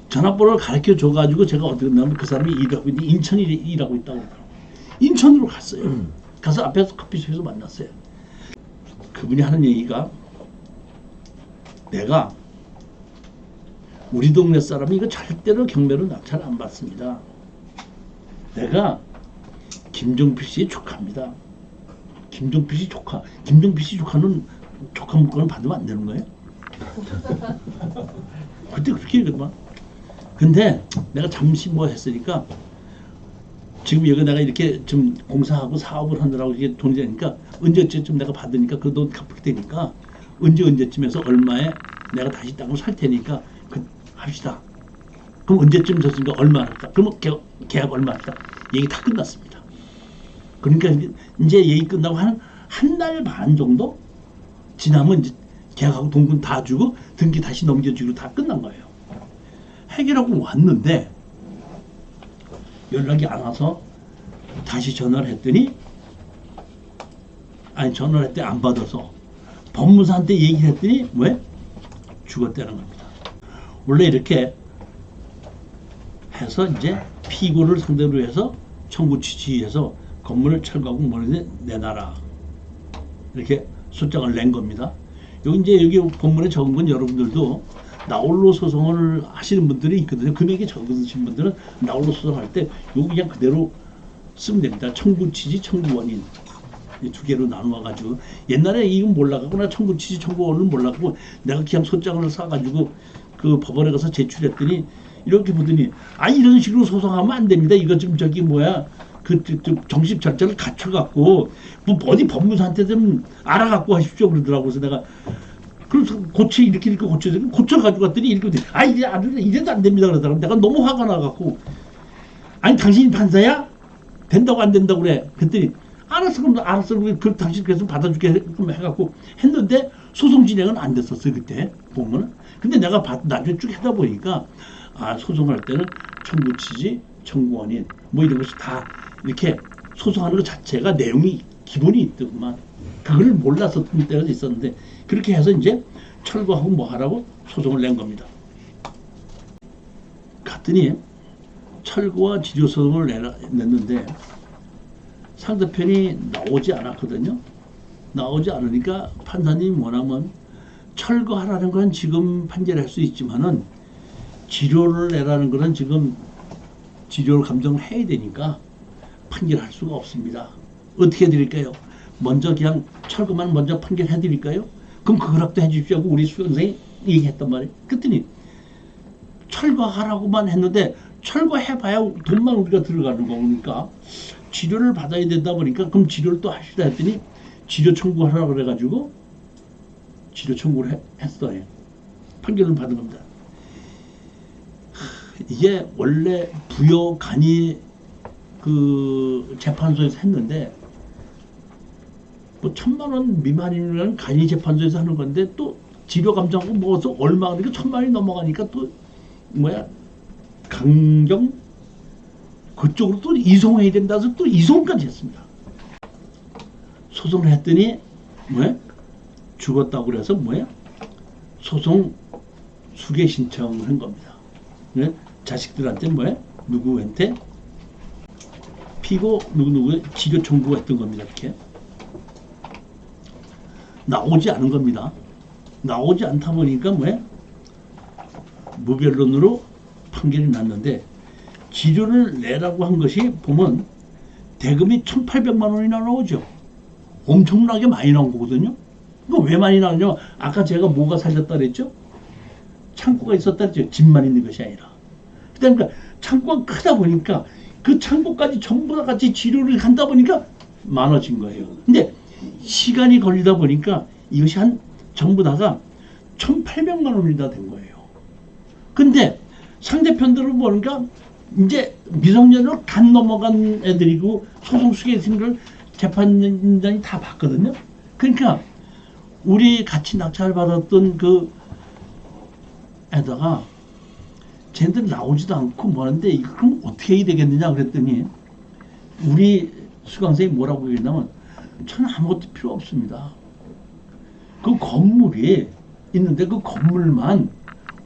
전화번호를 가르쳐 줘가지고 제가 어디 갔냐면 그 사람이 일하고 있는데 인천에 일하고 있다고 그러더라고. 인천으로 갔어요. 가서 앞에서 커피숍에서 만났어요. 그분이 하는 얘기가 내가 우리 동네 사람이 이거 절대로 경매로 낙찰 안 받습니다. 내가 김종필 씨의 조카입니다. 김종필 씨 조카. 김종필 씨 조카는 조카 물건을 받으면 안 되는 거예요? 그때 그렇게 얘기하더만. 근데 내가 잠시 뭐 했으니까 지금 여기 내가 이렇게 좀 공사하고 사업을 하느라고 이게 돈이 되니까 언제쯤 내가 받으니까 그 돈 갚을 테니까 언제쯤에서 얼마에 내가 다시 땅을 살 테니까 그 합시다. 그럼 언제쯤 졌으니까 얼마 할까? 그러면 계약 얼마 할까? 얘기 다 끝났습니다. 그러니까 이제 얘기 끝나고 한 달 반 정도 지나면 이제 계약하고 돈금 다 주고 등기 다시 넘겨주기로 다 끝난 거예요. 해결하고 왔는데 연락이 안 와서 다시 전화를 했더니 아니 전화를 했더니 안 받아서 법무사한테 얘기를 했더니 왜? 죽었다는 겁니다. 원래 이렇게 해서 이제 피고를 상대로 해서 청구 취지해서 건물을 철거하고 뭐를 내놔라 이렇게 소장을 낸 겁니다. 여기 본문에 적은 건 여러분들도 나홀로 소송을 하시는 분들이 있거든요. 금액이 적으신 분들은 나홀로 소송할 때 요거 그냥 그대로 쓰면 됩니다. 청구 취지, 청구 원인 이 두 개로 나누어 가지고 옛날에 이건 몰라가고 나 청구 취지, 청구 원인은 몰라가고 내가 그냥 소장을 싸가지고 그 법원에 가서 제출했더니 이렇게 보더니 아 이런 식으로 소송하면 안 됩니다. 이거 좀 저기 뭐야 그 정식 절차를 갖춰갖고 뭐 어디 법무사한테 좀 알아갖고 하십시오 그러더라고. 그래서 내가 그래서 이렇게 고쳐 가지고 갔더니 이렇게 아 이제 이래도 안 됩니다 그러더라고. 내가 너무 화가 나갖고 아니 당신이 판사야? 된다고 안 된다고 그래. 그랬더니 알았어 그럼 당신 그래서 받아줄게 해갖고 했는데 소송 진행은 안 됐었어요 그때 보면은. 근데 내가 나중에 쭉 하다 보니까 소송할 때는 청구 취지, 청구 원인 뭐 이런 것이 다 이렇게 소송하는 것 자체가 내용이 기본이 있더구만. 그걸 몰랐었던 때가 있었는데 그렇게 해서 이제 철거하고 뭐 하라고 소송을 낸 겁니다. 갔더니 철거와 지료 소송을 냈는데 상대편이 나오지 않았거든요. 나오지 않으니까 판사님이 뭐냐면 철거하라는 건 지금 판결할 수 있지만은 지료를 내라는 거는 지금 지료를 감정을 해야 되니까 판결할 수가 없습니다. 어떻게 해드릴까요? 먼저 그냥 철거만 먼저 판결해 드릴까요? 그럼 그 허락도 해주십시오 하고 우리 수강생이 얘기했단 말이에요. 그랬더니 철거하라고만 했는데 철거해봐야 돈만 우리가 들어가는 거니까 지료를 받아야 된다 보니까 그럼 지료를 또 하시다 했더니 지료 청구하라고 그래가지고 지료 청구를 했어요. 판결을 받은 겁니다. 이게 원래 부여 간이 그 재판소에서 했는데 뭐 1,000만 원 미만이면 간이 재판소에서 하는 건데 또 지료 감정하고 뭐서 얼마 그러니까 1,000만 원이 넘어가니까 또 뭐야 강경 그쪽으로 또 이송해야 된다 해서 또 이송까지 했습니다. 소송을 했더니 뭐야 죽었다고 그래서 뭐야 소송 수개 신청을 한 겁니다. 네? 자식들한테 뭐야 누구한테 피고 누구 지료 청구했던 겁니다. 이렇게 나오지 않은 겁니다. 나오지 않다 보니까 뭐야 무변론으로 판결이 났는데 지료를 내라고 한 것이 보면 대금이 1,800만 원이나 나오죠. 엄청나게 많이 나온 거거든요. 이거 왜 많이 나오냐? 아까 제가 뭐가 살렸다 그랬죠? 창고가 있었다 그랬죠. 집만 있는 것이 아니라. 그러니까 창고가 크다 보니까 그 창고까지 전부 다 같이 지료를 한다 보니까 많아진 거예요. 근데 시간이 걸리다 보니까 이것이 한 전부 다가 1,800만 원이나 된 거예요. 근데 상대편들은 보니까 이제 미성년으로 간 넘어간 애들이고 소송 수기에 있는 걸 재판장이 다 봤거든요. 그러니까 우리 같이 낙찰 받았던 그 애다가 쟤들 나오지도 않고 뭐하는데 이거 그럼 어떻게 해야 되겠느냐 그랬더니 우리 수강생이 뭐라고 얘기했냐면 저는 아무것도 필요 없습니다. 그 건물이 있는데 그 건물만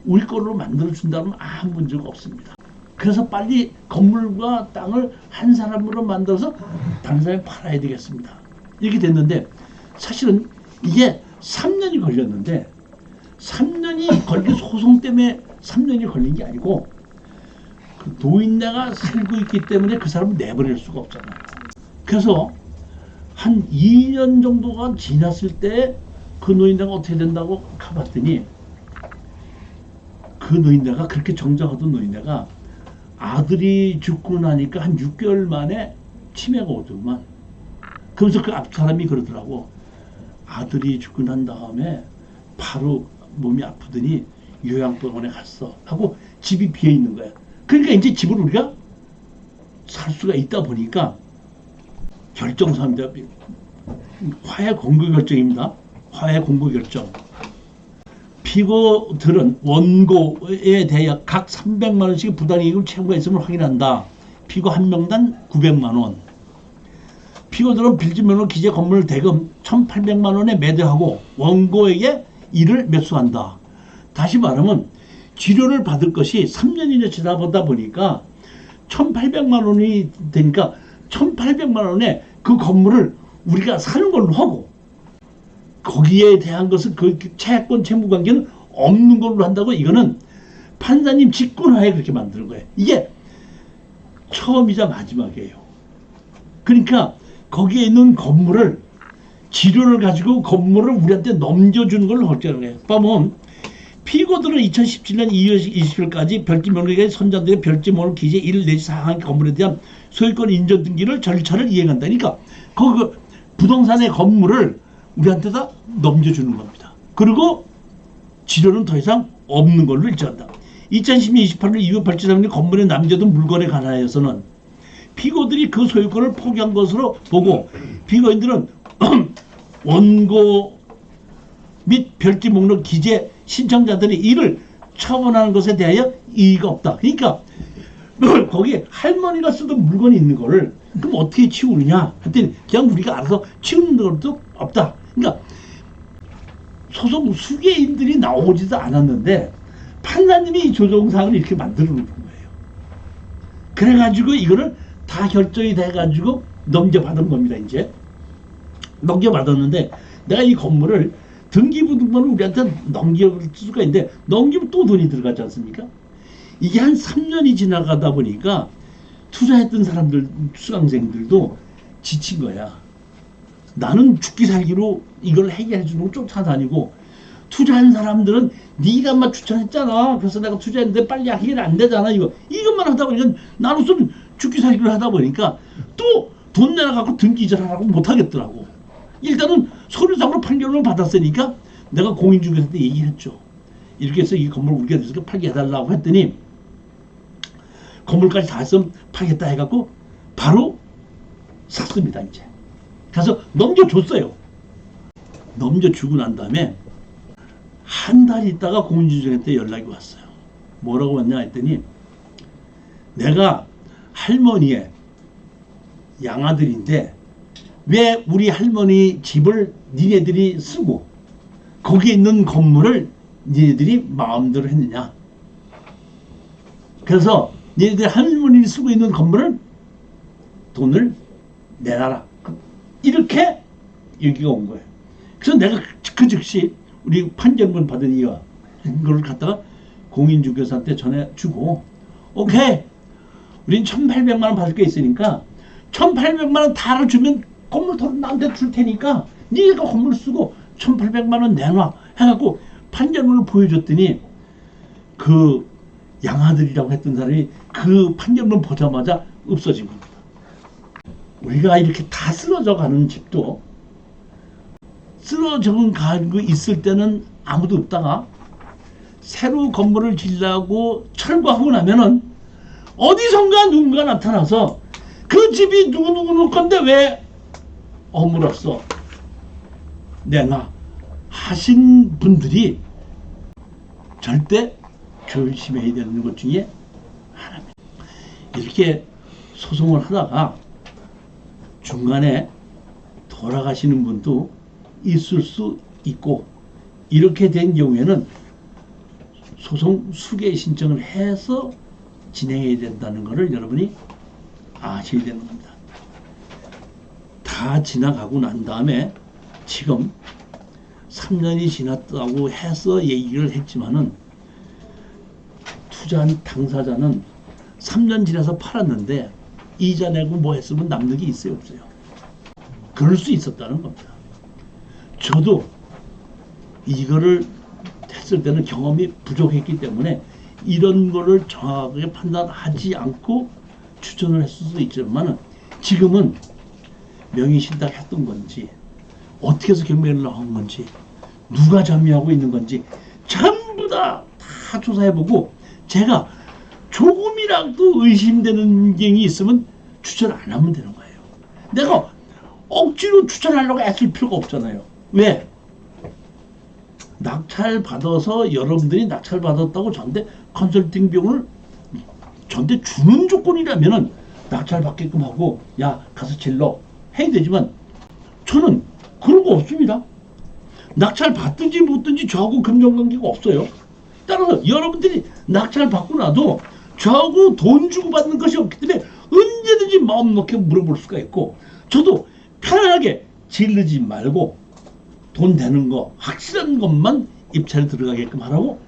우리 걸로 만들어준다면 아무 문제가 없습니다. 그래서 빨리 건물과 땅을 한 사람으로 만들어서 다른 사람이 팔아야 되겠습니다. 이렇게 됐는데 사실은 이게 3년이 걸렸는데 3년이 걸린 소송 때문에 3년이 걸린 게 아니고 그 노인네가 살고 있기 때문에 그 사람을 내버릴 수가 없잖아요. 그래서 한 2년 정도가 지났을 때 그 노인네가 어떻게 된다고 가봤더니 그 노인네가 그렇게 정정하던 노인네가 아들이 죽고 나니까 한 6개월 만에 치매가 오더만. 그러면서 그 앞 사람이 그러더라고. 아들이 죽고 난 다음에 바로 몸이 아프더니 요양병원에 갔어 하고 집이 비어 있는 거야. 그러니까 이제 집을 우리가 살 수가 있다 보니까 결정사입니다. 화해 공고 결정입니다. 화해 공고 결정. 피고들은 원고에 대해 각 300만 원씩 부당이익을 청구했음을 확인한다. 피고 한 명당 900만 원. 피고들은 빌지면허 기재 건물 대금 1,800만 원에 매도하고 원고에게 이를 매수한다. 다시 말하면 지료를 받을 것이 3년이나 지나보다 보니까 1,800만 원이 되니까 1,800만 원에 그 건물을 우리가 사는 걸로 하고 거기에 대한 것은 그 채권 채무 관계는 없는 걸로 한다고. 이거는 판사님 직권하에 그렇게 만드는 거예요. 이게 처음이자 마지막이에요. 그러니까 거기에 있는 건물을 지료를 가지고 건물을 우리한테 넘겨주는 걸로 결정하는 거예요. 보면 피고들은 2017년 2월 20일까지 별지명령의 선장들의 별지명령 기재 1 내지 4항 건물에 대한 소유권 인정 등기를 절차를 이행한다. 그러니까 그 부동산의 건물을 우리한테다 넘겨주는 겁니다. 그리고 지료는 더 이상 없는 걸로 일정한다. 2010년 28일 이후 발주상의 건물에 남겨둔 물건에 관하여서는 피고들이 그 소유권을 포기한 것으로 보고 피고인들은 원고 및 별지 목록 기재 신청자들이 이를 처분하는 것에 대하여 이의가 없다. 그러니까 거기에 할머니가 쓰던 물건이 있는 거를 그럼 어떻게 치우느냐 했더니 그냥 우리가 알아서 치우는 것도 없다. 그러니까 소송 수개인들이 나오지도 않았는데 판사님이 이 조정사항을 이렇게 만들어 놓은 거예요. 그래가지고 이거를 다 결정이 돼가지고 넘겨받은 겁니다. 이제 넘겨받았는데 내가 이 건물을 등기부등본을 우리한테 넘길 수가 있는데 넘기면 또 돈이 들어가지 않습니까? 이게 한 3년이 지나가다 보니까 투자했던 사람들, 수강생들도 지친 거야. 나는 죽기 살기로 이걸 해결해 주는 걸 쫓아다니고 투자한 사람들은 네가 막 추천했잖아. 그래서 내가 투자했는데 빨리 해결 안 되잖아. 이것만 하다 보니까 나로서는 죽기 살기로 하다 보니까 또 돈 내놔 갖고 등기 이전하라고 못 하겠더라고. 일단은 서류상으로 판결을 받았으니까 내가 공인중개사한테 얘기를 했죠. 이렇게 해서 이 건물 우리가 돼서 팔게 해달라고 했더니 건물까지 다 했으면 팔겠다 해갖고 바로 샀습니다. 이제 가서 넘겨줬어요. 넘겨주고 난 다음에 한 달 있다가 공인중개사한테 연락이 왔어요. 뭐라고 왔냐 했더니 내가 할머니의 양아들인데 왜 우리 할머니 집을 니네들이 쓰고 거기에 있는 건물을 니네들이 마음대로 했느냐. 그래서 니네들 할머니 쓰고 있는 건물을 돈을 내놔라. 이렇게 얘기가 온 거예요. 그래서 내가 그 즉시 우리 판결문 받은 이걸 갖다가 공인중개사한테 전해주고 오케이 우린 1,800만 원 받을 게 있으니까 1,800만 원 다 주면 건물 돈 나한테 줄 테니까 네가 건물 쓰고 1,800만 원 내놔 해갖고 판결문을 보여줬더니 그 양아들이라고 했던 사람이 그 판결문 보자마자 없어진 겁니다. 우리가 이렇게 다 쓰러져 가는 집도 쓰러져 가고 있을 때는 아무도 없다가 새로 건물을 지려고 철거하고 나면은 어디선가 누군가 나타나서 그 집이 누구누구 건데 왜 허물었어 내놔 하신 분들이 절대 조심해야 되는 것 중에 하나입니다. 이렇게 소송을 하다가 중간에 돌아가시는 분도 있을 수 있고 이렇게 된 경우에는 소송 수개 신청을 해서 진행해야 된다는 것을 여러분이 아셔야 되는 겁니다. 다 지나가고 난 다음에 지금 3년이 지났다고 해서 얘기를 했지만은 투자한 당사자는 3년 지나서 팔았는데 이자 내고 뭐 했으면 남는 게 있어요 없어요? 그럴 수 있었다는 겁니다. 저도 이거를 했을 때는 경험이 부족했기 때문에 이런 거를 정확하게 판단하지 않고 추천을 했을 수도 있지만 지금은 명의신탁 했던 건지 어떻게 해서 경매를 나온 건지 누가 점유하고 있는 건지 전부 다 조사해보고 제가 조금이라도 의심되는 게 있으면 추천 안 하면 되는 거예요. 내가 억지로 추천하려고 애쓸 필요가 없잖아요. 왜? 낙찰 받아서 여러분들이 낙찰 받았다고 저한테 컨설팅 비용을 저한테 주는 조건이라면은 낙찰 받게끔 하고 야 가서 질러 해야 되지만 저는 그런 거 없습니다. 낙찰 받든지 못든지 저하고 금전관계가 없어요. 따라서 여러분들이 낙찰 받고 나도 저하고 돈 주고 받는 것이 없기 때문에 언제든지 마음 놓게 물어볼 수가 있고 저도 편안하게 질르지 말고 돈 되는 거 확실한 것만 입찰에 들어가게끔 하라고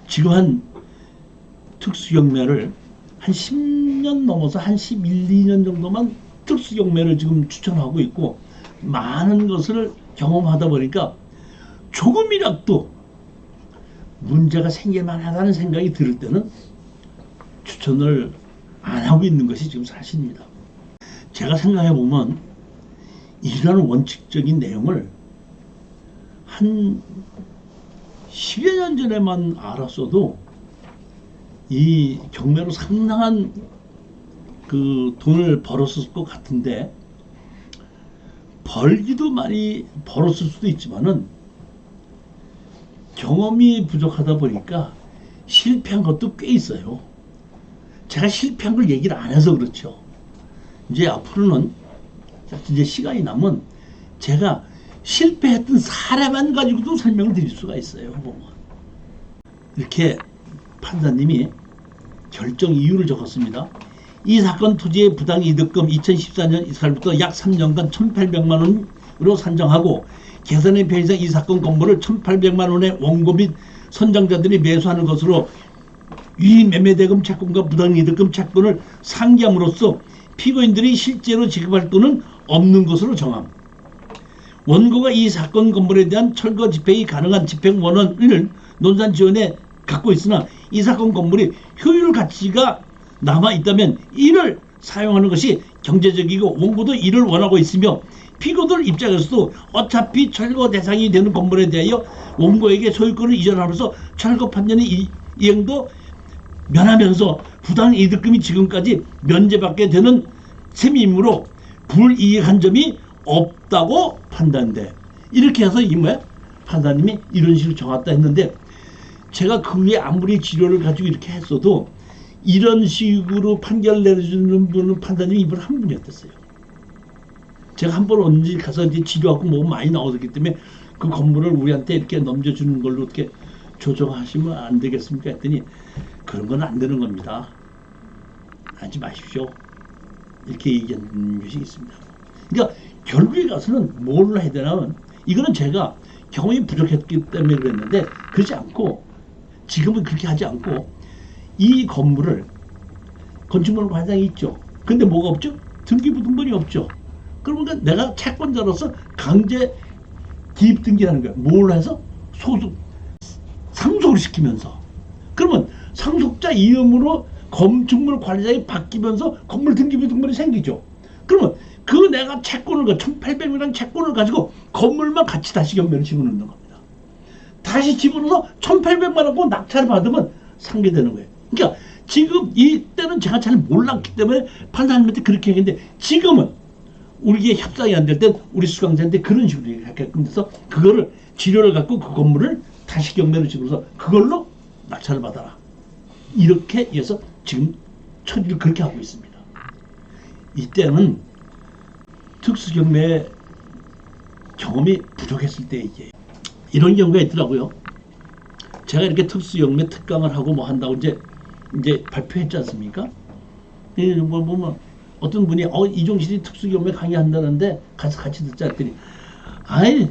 지금 한 특수경매를 한 10년 넘어서 한 11, 2년 정도만 특수경매를 지금 추천하고 있고 많은 것을 경험하다 보니까 조금이라도 문제가 생길 만하다는 생각이 들 때는 추천을 안 하고 있는 것이 지금 사실입니다. 제가 생각해 보면 이런 원칙적인 내용을 한 10여 년 전에만 알았어도 이 경매로 상당한 그 돈을 벌었을 것 같은데 벌기도 많이 벌었을 수도 있지만은 경험이 부족하다 보니까 실패한 것도 꽤 있어요. 제가 실패한 걸 얘기를 안 해서 그렇죠. 이제 앞으로는 이제 시간이 남은 제가 실패했던 사례만 가지고도 설명을 드릴 수가 있어요. 이렇게 판사님이 결정 이유를 적었습니다. 이 사건 토지의 부당이득금 2014년 이사부터 약 3년간 1,800만 원으로 산정하고 계산의 편의상 이 사건 건물을 1,800만 원의 원고 및 선정자들이 매수하는 것으로 위 매매대금 채권과 부당이득금 채권을 상기함으로써 피고인들이 실제로 지급할 돈은 없는 것으로 정함. 원고가 이 사건 건물에 대한 철거 집행이 가능한 집행 원원을 논산 지원에 갖고 있으나 이 사건 건물이 효율 가치가 남아 있다면 이를 사용하는 것이 경제적이고 원고도 이를 원하고 있으며 피고들 입장에서도 어차피 철거 대상이 되는 건물에 대하여 원고에게 소유권을 이전하면서 철거 판정의 이행도 면하면서 부당이득금이 지금까지 면제받게 되는 셈이므로 불이익한 점이 없다고 판단돼. 이렇게 해서 이 뭐야? 판사님이 이런 식으로 정했다 했는데 제가 그 위에 아무리 지료를 가지고 이렇게 했어도 이런 식으로 판결 내려주는 분은 판사님이 이분 한 분이었어요. 제가 한 번 언제 가서 이제 지료하고 뭐 많이 나오기 때문에 그 건물을 우리한테 이렇게 넘겨주는 걸로 이렇게 조정하시면 안 되겠습니까? 했더니 그런 건 안 되는 겁니다. 하지 마십시오. 이렇게 얘기한 것이 있습니다. 그러니까 결국에 가서는 뭘 해야 되냐면 이거는 제가 경험이 부족했기 때문에 그랬는데 그렇지 않고 지금은 그렇게 하지 않고 이 건물을 건축물 관장이 있죠. 근데 뭐가 없죠? 등기부등본이 없죠. 그러니까 내가 채권자로서 강제 기입 등기라는 거야. 뭘 해서? 소득 상속을 시키면서. 그러면 상속자 이름으로 건축물 관리자가 바뀌면서 건물 등기부등본이 생기죠. 그러면 그 내가 채권을 1,800이라는 채권을 가지고 건물만 같이 다시 경매를 집어넣는 겁니다. 다시 집어넣어서 1,800만 원고 낙찰을 받으면 상계되는 거예요. 그러니까 지금 이때는 제가 잘 몰랐기 때문에 판사님한테 그렇게 얘기했는데 지금은 우리에게 협상이 안 될 땐 우리 수강자한테 그런 식으로 얘기하게끔 돼서 그거를 지료를 갖고 그 건물을 다시 경매를 집어넣어서 그걸로 낙찰을 받아라. 이렇게 해서 지금 처리를 그렇게 하고 있습니다. 이때는 특수경매 경험이 부족했을 때 얘기예요. 이런 경우가 있더라고요. 제가 이렇게 특수경매 특강을 하고 뭐 한다고 이제 발표했지 않습니까? 뭐 어떤 분이 이종실이 특수경매 강의한다는데 같이 듣자 했더니 아이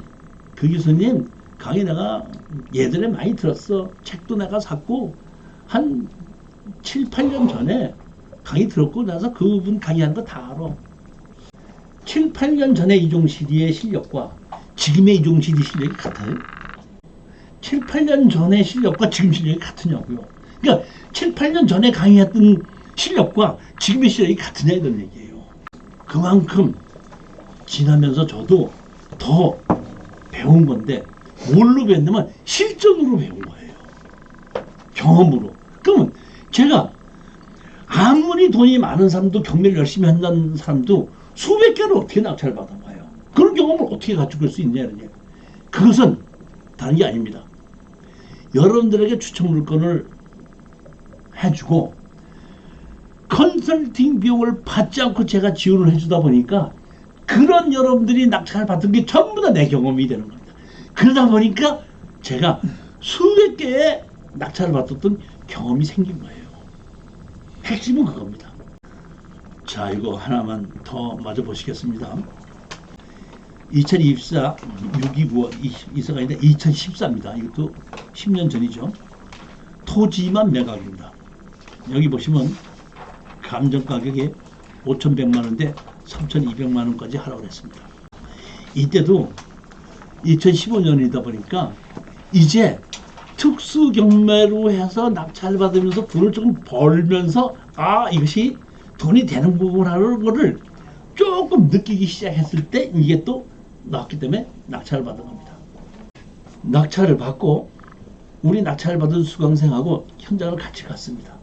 그 교수님 강의 내가 예전에 많이 들었어. 책도 내가 샀고 한 7, 8년 전에 강의 들었고 나서 그분 강의하는 거 다 알아. 7, 8년 전에 이종실이의 실력과 지금의 이종실이 실력이 같아요? 7, 8년 전의 실력과 지금 실력이 같으냐고요. 그러니까 7, 8년 전에 강의했던 실력과 지금의 실력이 같으냐 이런 얘기예요. 그만큼 지나면서 저도 더 배운 건데 뭘로 배웠냐면 실전으로 배운 거예요. 경험으로. 그러면 제가 아무리 돈이 많은 사람도 경매를 열심히 한다는 사람도 수백 개를 어떻게 낙찰을 받아봐요. 그런 경험을 어떻게 가지고 올 수 있냐는 얘기예요. 그것은 다른 게 아닙니다. 여러분들에게 추천 물건을 해주고 컨설팅 비용을 받지 않고 제가 지원을 해주다 보니까 그런 여러분들이 낙찰을 받은 게 전부 다 내 경험이 되는 겁니다. 그러다 보니까 제가 수백 개의 낙찰을 받았던 경험이 생긴 거예요. 핵심은 그겁니다. 자, 이거 하나만 더 마저 보시겠습니다. 2024 629원 이사가 아닌데 2014입니다. 이것도 10년 전이죠. 토지만 매각입니다. 여기 보시면 감정 가격이 5,100만 원인데 3,200만 원까지 하라고 했습니다. 이때도 2015년이다 보니까 이제 특수 경매로 해서 낙찰 받으면서 돈을 조금 벌면서 이것이 돈이 되는 부분하는 거를 조금 느끼기 시작했을 때 이게 또 나왔기 때문에 낙찰을 받은 겁니다. 낙찰을 받고 우리 낙찰을 받은 수강생하고 현장을 같이 갔습니다.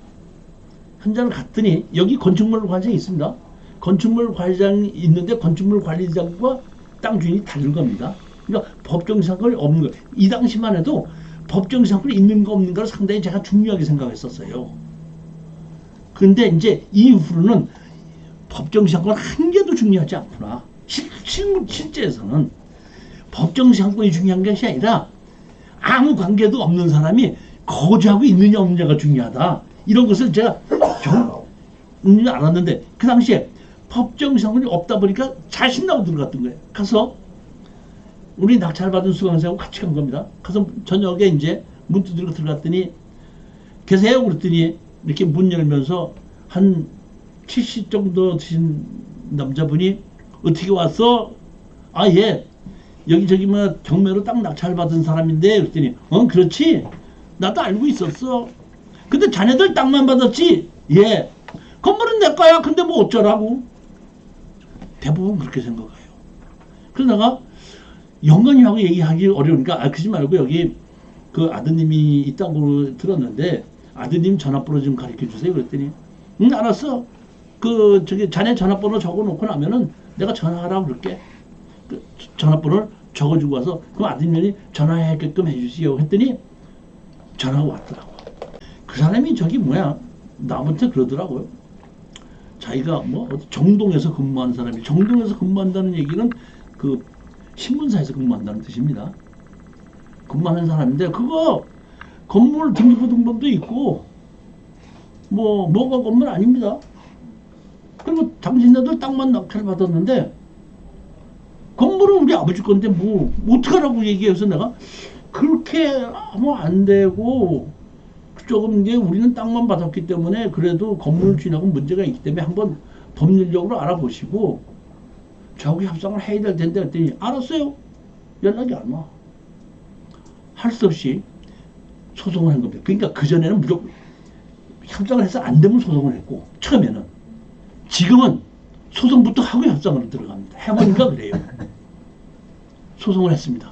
현장을 갔더니 여기 건축물 관장이 있습니다. 건축물 관장이 있는데 건축물 관리장과 땅 주인이 다른 겁니다. 그러니까 법정상을 없는 거예요. 이 당시만 해도 법정상권이 있는가 없는가를 상당히 제가 중요하게 생각했었어요. 근데 이제 이후로는 법정상권 한 개도 중요하지 않구나. 실제에서는 법정상권이 중요한 것이 아니라 아무 관계도 없는 사람이 거주하고 있느냐 없느냐가 중요하다. 이런 것을 제가 알았는데 그 당시에 법정상권이 없다 보니까 자신나고 들어갔던 거예요. 가서 우리 낙찰받은 수강생하고 같이 간 겁니다. 가서 저녁에 이제 문 두드리고 들어갔더니 계세요? 그랬더니 이렇게 문 열면서 한 70 정도 되신 남자분이 어떻게 왔어? 아, 예. 여기 저기 뭐 경매로 딱 낙찰받은 사람인데 그랬더니 그렇지. 나도 알고 있었어. 근데 자네들 땅만 받았지? 예. 건물은 내 거야. 근데 뭐 어쩌라고? 대부분 그렇게 생각해요. 그래서 내가 영건이하고 얘기하기 어려우니까 그러지 말고 여기 그 아드님이 있다고 들었는데 아드님 전화번호 좀 가르쳐 주세요. 그랬더니 알았어. 그 저기 자네 전화번호 적어놓고 나면은 내가 전화하라고 그럴게. 그 전화번호를 적어주고 와서 그 아드님이 전화하게끔 해주시오 했더니 전화가 왔더라고. 그 사람이 저기 뭐야 나한테 그러더라고요. 자기가 뭐 정동에서 근무하는 사람이 정동에서 근무한다는 얘기는 그 신문사에서 근무한다는 뜻입니다. 근무하는 사람인데 그거 건물 등기부 등본도 있고 뭐가 건물 아닙니다. 그리고 당신네들 땅만 낙찰 받았는데 건물은 우리 아버지 건데 뭐 어떡하라고 얘기해서 내가 그렇게 하면 안 되고 조금 이제 우리는 땅만 받았기 때문에 그래도 건물 주인하고 문제가 있기 때문에 한번 법률적으로 알아보시고 저하고 협상을 해야 될 텐데 그랬더니 알았어요. 연락이 안 와. 할 수 없이 소송을 한 겁니다. 그러니까 그전에는 무조건 협상을 해서 안 되면 소송을 했고 처음에는 지금은 소송부터 하고 협상으로 들어갑니다. 해보니까 그래요. 소송을 했습니다.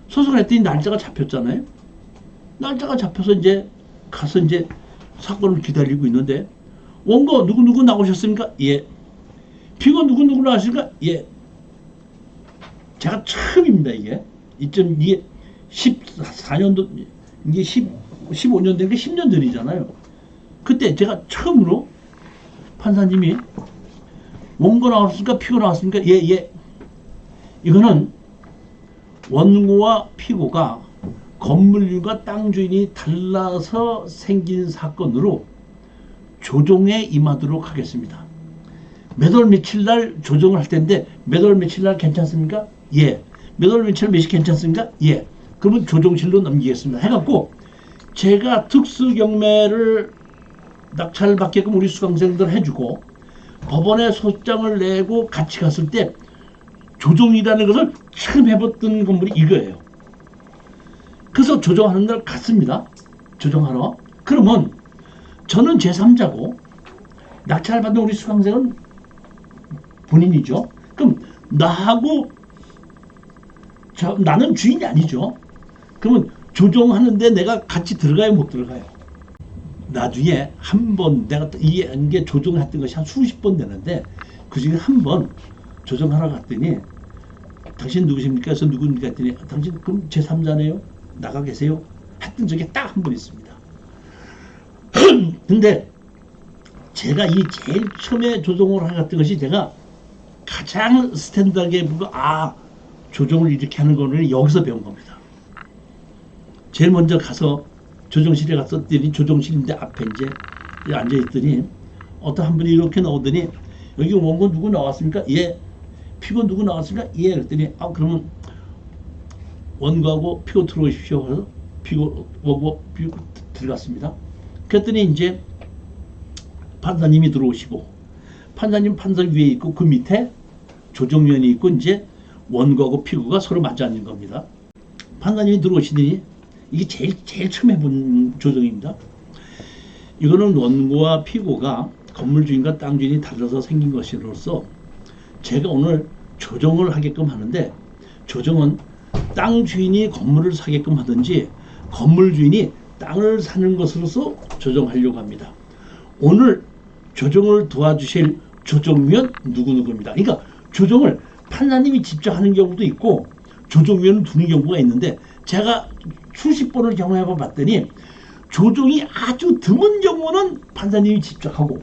소송을 했더니 날짜가 잡혔잖아요. 날짜가 잡혀서 이제 가서 이제 사건을 기다리고 있는데 원고 누구 나오셨습니까? 예. 피고 누구 나왔습니까? 예. 제가 처음입니다. 이게 이게 14년도 이게 15년 된 게 10년 전이잖아요. 그때 제가 처음으로 판사님이 원고 나왔습니까? 피고 나왔습니까? 예. 이거는 원고와 피고가 건물주가 땅 주인이 달라서 생긴 사건으로 조정에 임하도록 하겠습니다. 몇 월 며칠 날 조정을 할 텐데 몇 월 며칠 날 괜찮습니까? 예. 몇 월 며칠 몇시 괜찮습니까? 예. 그러면 조정실로 넘기겠습니다. 해갖고 제가 특수경매를 낙찰받게끔 우리 수강생들 해주고 법원에 소장을 내고 같이 갔을 때 조정이라는 것을 처음 해봤던 건물이 이거예요. 그래서 조정하는 날 갔습니다. 조정하러. 그러면 저는 제3자고 낙찰받은 우리 수강생은 본인이죠. 그럼 나하고 나는 주인이 아니죠. 그러면 조정하는데 내가 같이 들어가요, 못 들어가요? 나중에 한 번 내가 이게 조정을 했던 것이 한 수십 번 되는데 그중에 한 번 조정하러 갔더니 당신 누구십니까? 그래서 누구입니까? 했더니 당신 그럼 제3자네요? 나가 계세요? 했던 적이 딱 한 번 있습니다. 근데 제가 이 제일 처음에 조정을 하였던 것이 제가 가장 스탠다드하게 보고 조정을 이렇게 하는 거는 여기서 배운 겁니다. 제일 먼저 가서 조정실에 갔었더니 조정실인데 앞에 이제 앉아있더니 어떤 한 분이 이렇게 나오더니 여기 원고 누구 나왔습니까? 예. 피고 누구 나왔습니까? 예. 그랬더니 그러면 원고하고 피고 들어오십시오. 그래서 피고 원고 피고 들어갔습니다. 그랬더니 이제 판사님이 들어오시고 판사님 판사 위에 있고 그 밑에 조정위원이 있고 이제 원고하고 피고가 서로 맞아 앉은 겁니다. 판사님이 들어오시더니 이게 제일 처음 해본 조정입니다. 이거는 원고와 피고가 건물 주인과 땅 주인이 달라서 생긴 것으로서 제가 오늘 조정을 하게끔 하는데 조정은 땅 주인이 건물을 사게끔 하든지 건물 주인이 땅을 사는 것으로서 조정하려고 합니다. 오늘 조정을 도와주실 조정위원 누구입니다. 그러니까 조정을 판사님이 직접 하는 경우도 있고 조정위원을 두는 경우가 있는데 제가 수십 번을 경험해 봤더니 조정이 아주 드문 경우는 판사님이 직접 하고,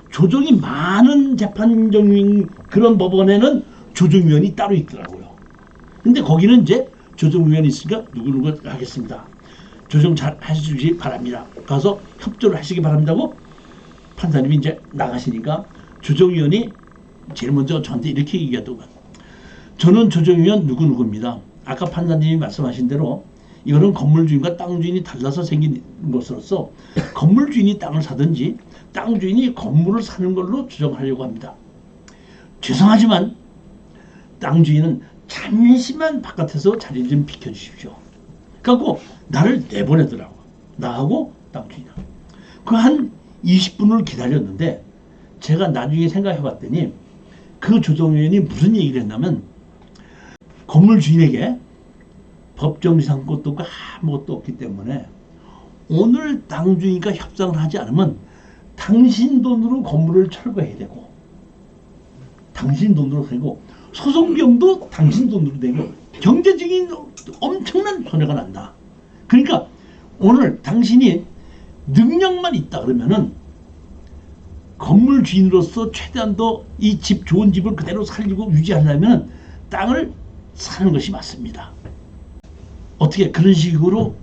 조정이 많은 재판정인 그런 법원에는 조정위원이 따로 있더라고요. 근데 거기는 이제 조정위원이 있으니까 누구누구 하겠습니다. 조정 잘 해주시기 바랍니다. 가서 협조를 하시기 바랍니다고 판사님이 이제 나가시니까 조정위원이 제일 먼저 저한테 이렇게 얘기하더라고요. 저는 조정위원 누구누구입니다. 아까 판사님이 말씀하신 대로 이거는 건물 주인과 땅 주인이 달라서 생긴 것으로서 건물 주인이 땅을 사든지 땅 주인이 건물을 사는 걸로 조정하려고 합니다. 죄송하지만 땅 주인은 잠시만 바깥에서 자리 좀 비켜주십시오. 그래갖고 나를 내보내더라고. 나하고 땅 주인하고. 그 한 20분을 기다렸는데 제가 나중에 생각해 봤더니 그 조정위원이 무슨 얘기를 했냐면, 건물 주인에게 법정상 것도 없고 아무것도 없기 때문에 오늘 땅 주인과 협상을 하지 않으면 당신 돈으로 건물을 철거해야 되고, 당신 돈으로 되고, 소송비용도 당신 돈으로 되고, 경제적인 엄청난 손해가 난다. 그러니까 오늘 당신이 능력만 있다 그러면은 건물 주인으로서 최대한 더 이 집, 좋은 집을 그대로 살리고 유지하려면 땅을 사는 것이 맞습니다. 어떻게 그런 식으로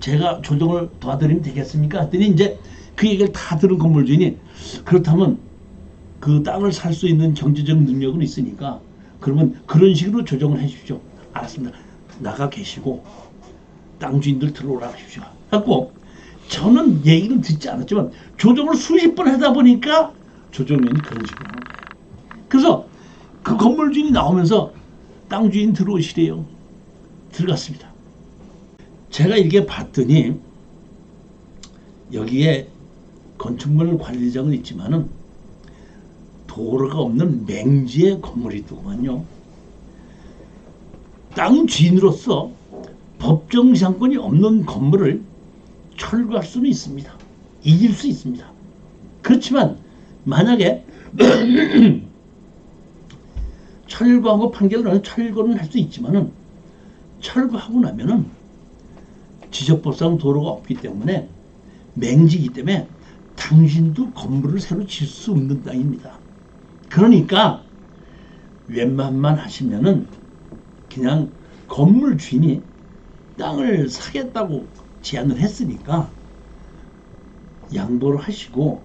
제가 조정을 도와드리면 되겠습니까? 했더니 이제 그 얘기를 다 들은 건물 주인이, 그렇다면 그 땅을 살 수 있는 경제적 능력은 있으니까 그러면 그런 식으로 조정을 해 주십시오. 알았습니다. 나가 계시고 땅 주인들 들어오라 하십시오. 하고 저는 얘기는 듣지 않았지만 조정을 수십 번 하다 보니까 조정위원이 그런 식으로 하는 거예요. 그래서 그 건물 주인이 나오면서 땅 주인 들어오시래요. 들어갔습니다. 제가 이렇게 봤더니 여기에 건축물 관리장은 있지만은 도로가 없는 맹지의 건물이 있더구만요. 땅 주인으로서 법정상권이 없는 건물을 철거할 수는 있습니다. 이길 수 있습니다. 그렇지만 만약에 철거하고 판결을 하면 철거는 할 수 있지만은 철거하고 나면은 지적법상 도로가 없기 때문에 맹지이기 때문에 당신도 건물을 새로 질 수 없는 땅입니다. 그러니까 웬만만 하시면은 그냥 건물 주인이 땅을 사겠다고 제안을 했으니까 양보를 하시고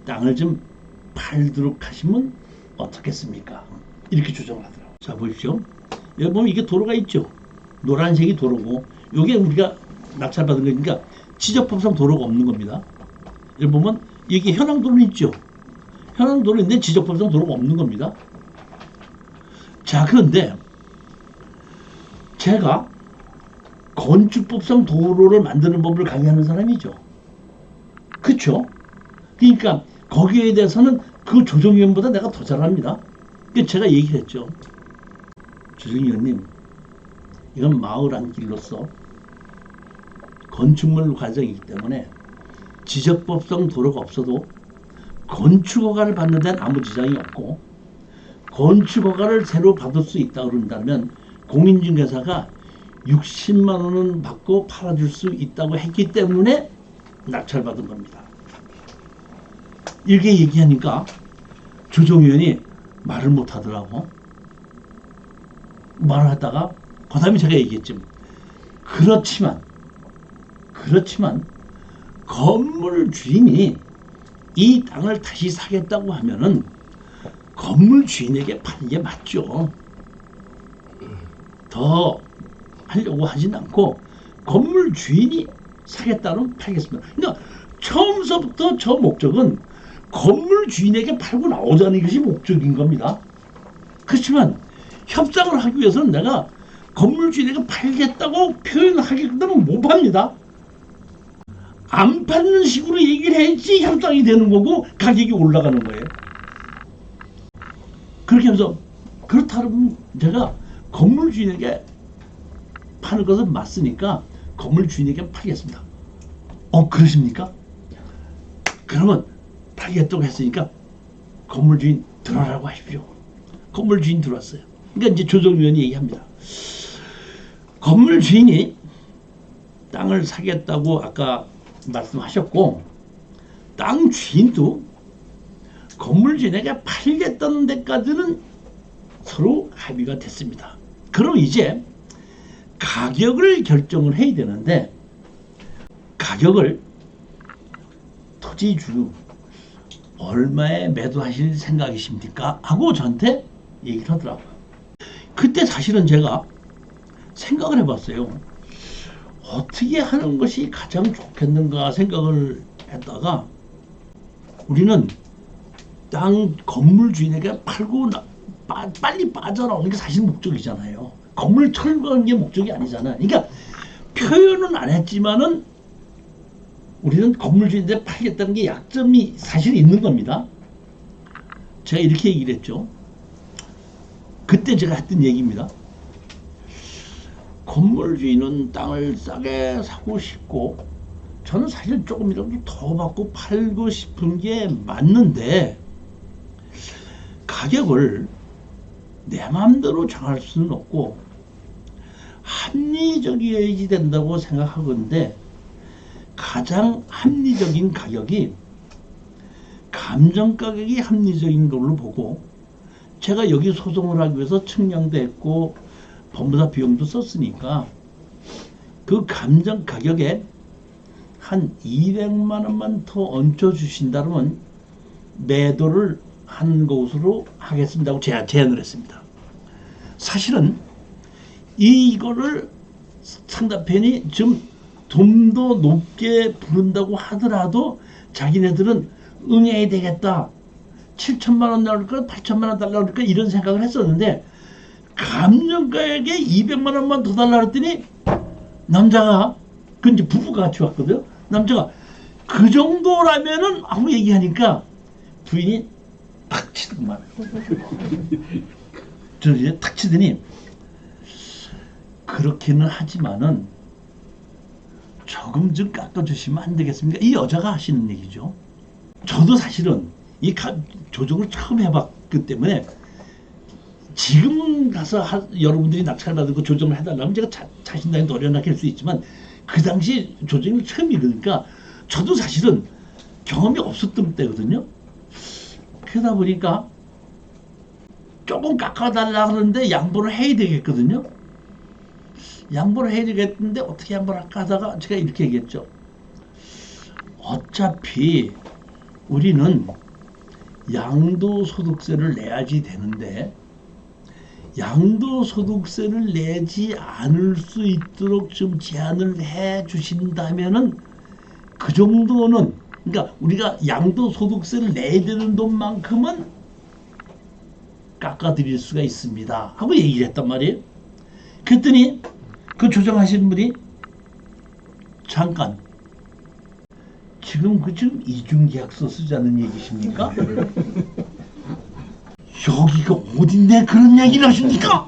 땅을 좀 팔도록 하시면 어떻겠습니까? 이렇게 조정을 하더라고요. 자, 보십시오. 여기 보면 이게 도로가 있죠. 노란색이 도로고 이게 우리가 낙찰받은 거니까 지적법상 도로가 없는 겁니다. 여기 보면 이게 현황도로는 있죠. 현황도로인데 지적법상 도로가 없는 겁니다. 자, 그런데 제가 건축법상 도로를 만드는 법을 강의하는 사람이죠. 그렇죠? 그러니까 거기에 대해서는 그 조정위원보다 내가 더 잘합니다. 제가 얘기를 했죠. 조정위원님, 이건 마을 안길로서 건축물 과정이기 때문에 지적법상 도로가 없어도 건축허가를 받는 데는 아무 지장이 없고, 건축허가를 새로 받을 수 있다고 그런다면 공인중개사가 60만 원은 받고 팔아줄 수 있다고 했기 때문에 낙찰받은 겁니다. 이렇게 얘기하니까 조정위원이 말을 못하더라고. 말을 하다가 그 다음에 제가 얘기했죠. 그렇지만 건물 주인이 이 땅을 다시 사겠다고 하면은 건물 주인에게 파는 게 맞죠. 더 하려고 하진 않고 건물 주인이 사겠다면 팔겠습니다. 그러니까 처음서부터 저 목적은 건물 주인에게 팔고 나오자는 것이 목적인 겁니다. 그렇지만 협상을 하기 위해서는 내가 건물 주인에게 팔겠다고 표현하기 때문에 못 팝니다. 안 파는 식으로 얘기를 해야지 협상이 되는 거고 가격이 올라가는 거예요. 그렇게 하면서 그렇다면 제가 건물 주인에게 파는 것은 맞으니까 건물 주인에게 팔겠습니다. 그러십니까? 그러면 팔겠다고 했으니까 건물 주인 들어라고 하십시오. 건물 주인 들어왔어요. 그러니까 이제 조정위원이 얘기합니다. 건물 주인이 땅을 사겠다고 아까 말씀하셨고, 땅 주인도 건물 주인에게 팔겠다는 데까지는 서로 합의가 됐습니다. 그럼 이제 가격을 결정을 해야 되는데, 가격을 토지주 얼마에 매도하실 생각이십니까? 하고 저한테 얘기를 하더라고요. 그때 사실은 제가 생각을 해봤어요. 어떻게 하는 것이 가장 좋겠는가 생각을 했다가, 우리는 땅 건물 주인에게 팔고 빨리 빠져나오는 게 사실 목적이잖아요. 건물 철거하는 게 목적이 아니잖아요. 그러니까 표현은 안 했지만은 우리는 건물 주인한테 팔겠다는 게 약점이 사실 있는 겁니다. 제가 이렇게 얘기를 했죠. 그때 제가 했던 얘기입니다. 건물 주인은 땅을 싸게 사고 싶고, 저는 사실 조금이라도 더 받고 팔고 싶은 게 맞는데, 가격을 내 마음대로 정할 수는 없고 합리적이어야지 된다고 생각하건데, 가장 합리적인 가격이 감정 가격이 합리적인 걸로 보고, 제가 여기 소송을 하기 위해서 측량도 했고 법무사 비용도 썼으니까 그 감정 가격에 한 200만 원만 더 얹혀 주신다면 매도를 한 것으로 하겠습니다 하고 제안을 했습니다. 사실은 이거를 상대편이 좀 좀 더 높게 부른다고 하더라도 자기네들은 응해야 되겠다, 7천만 원 나올까 8천만 원 달라고 그럴까 이런 생각을 했었는데, 감정가액에 200만 원만 더 달라고 했더니 남자가, 그 이제 부부가 같이 왔거든요. 남자가 그 정도라면은 하고 얘기하니까 부인이 탁 치더구만. 저 이제 탁 치더니, 그렇게는 하지만은 조금 좀 깎아주시면 안 되겠습니까? 이 여자가 하시는 얘기죠. 저도 사실은 이 조정을 처음 해봤기 때문에 지금 가서 여러분들이 낙찰 받고 조정을 해달라면 제가 자신당히 노련하게 할 수 있지만, 그 당시 조정을 처음 이러니까 저도 사실은 경험이 없었던 때거든요. 그러다 보니까 조금 깎아달라 그러는데 양보를 해야 되겠거든요. 양보를 해야 되겠는데 어떻게 양보를 할까 하다가 제가 이렇게 얘기했죠. 어차피 우리는 양도소득세를 내야지 되는데, 양도소득세를 내지 않을 수 있도록 좀 제한을 해 주신다면은 그 정도는, 그러니까 우리가 양도소득세를 내야 되는 돈만큼은 깎아드릴 수가 있습니다 하고 얘기를 했단 말이에요. 그랬더니 그 조정하시는 분이, 잠깐, 지금 이중계약서 쓰자는 얘기십니까? 여기가 어딘데 그런 얘기를 하십니까?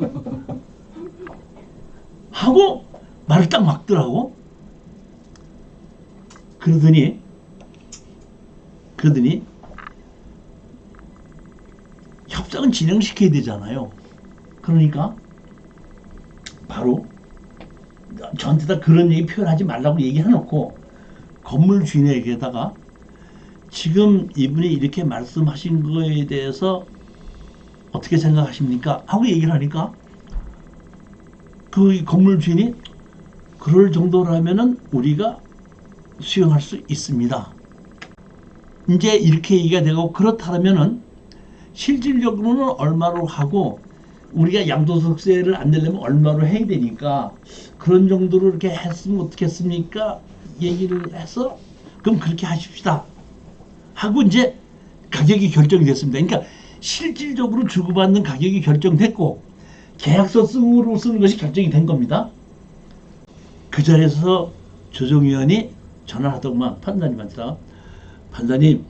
하고 말을 딱 막더라고. 그러더니 협상은 진행시켜야 되잖아요. 그러니까 바로 저한테 다 그런 얘기 표현하지 말라고 얘기해놓고 건물 주인에게다가, 지금 이분이 이렇게 말씀하신 거에 대해서 어떻게 생각하십니까? 하고 얘기를 하니까 그 건물 주인이, 그럴 정도라면은 우리가 수용할 수 있습니다. 이제 이렇게 얘기가 되고, 그렇다면은 실질적으로는 얼마로 하고 우리가 양도소득세를 안 내려면 얼마로 해야 되니까 그런 정도로 이렇게 했으면 어떻겠습니까? 얘기를 해서, 그럼 그렇게 하십시다 하고 이제 가격이 결정이 됐습니다. 그러니까 실질적으로 주고받는 가격이 결정됐고 계약서 쓰는 것이 결정이 된 겁니다. 그 자리에서 조정위원이 전화하더구만 판사님한테. 판사님,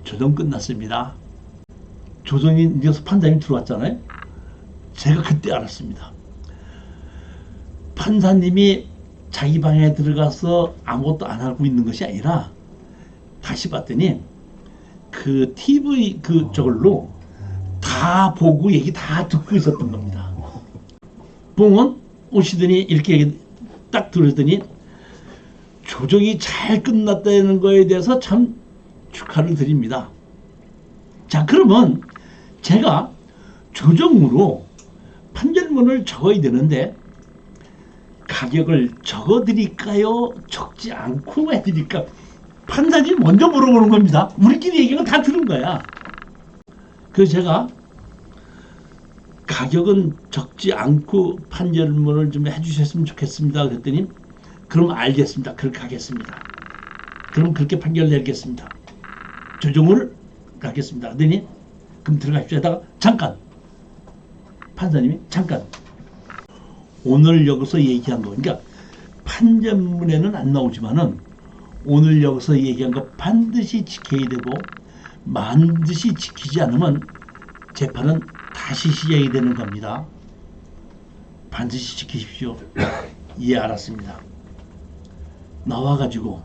조정 끝났습니다. 조정이 이어서 판사님이 들어왔잖아요. 제가 그때 알았습니다. 판사님이 자기 방에 들어가서 아무것도 안 하고 있는 것이 아니라, 다시 봤더니 그 TV 저걸로 다 보고 얘기 다 듣고 있었던 겁니다. 보면 오시더니 이렇게 딱 들었더니, 조정이 잘 끝났다는 거에 대해서 참 축하를 드립니다. 자, 그러면 제가 조정으로 판결문을 적어야 되는데 가격을 적어드릴까요? 적지 않고 해드릴까? 판사님이 먼저 물어보는 겁니다. 우리끼리 얘기가 다 들은 거야. 그래서 제가 가격은 적지 않고 판결문을 좀 해주셨으면 좋겠습니다. 그랬더니 그럼 알겠습니다. 그렇게 하겠습니다. 그럼 그렇게 판결 내리겠습니다. 조정을 가겠습니다. 그랬더니 그럼 들어가십시오. 하다가 잠깐 판사님이 잠깐 오늘 여기서 얘기한 거 그러니까 판결문에는 안 나오지만은 오늘 여기서 얘기한 거 반드시 지켜야 되고 반드시 지키지 않으면 재판은 다시 시작이 되는 겁니다. 반드시 지키십시오. 예, 알았습니다. 나와가지고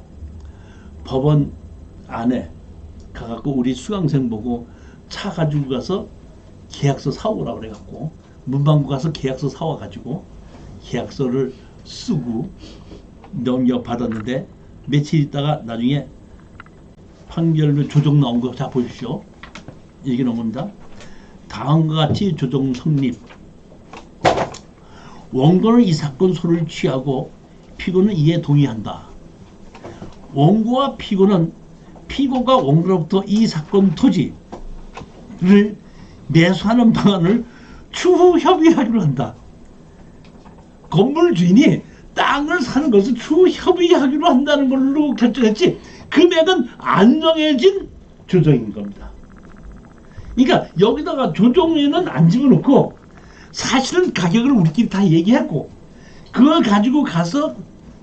법원 안에 가갖고 우리 수강생 보고 차 가지고 가서 계약서 사오라고 그래갖고 문방구 가서 계약서 사와가지고 계약서를 쓰고 넘겨받았는데 며칠 있다가 나중에 판결문 조정 나온 거 자 보십시오. 얘기 나온 겁니다. 다음과 같이 조정 성립. 원고는 이 사건 소를 취하고 피고는 이에 동의한다. 원고와 피고는 피고가 원고로부터 이 사건 토지를 매수하는 방안을 추후 협의하기로 한다. 건물 주인이 땅을 사는 것을 추후 협의하기로 한다는 걸로 결정했지 금액은 안 정해진 조정인 겁니다. 그러니까 여기다가 조정에는 안 집어넣고 사실은 가격을 우리끼리 다 얘기했고 그걸 가지고 가서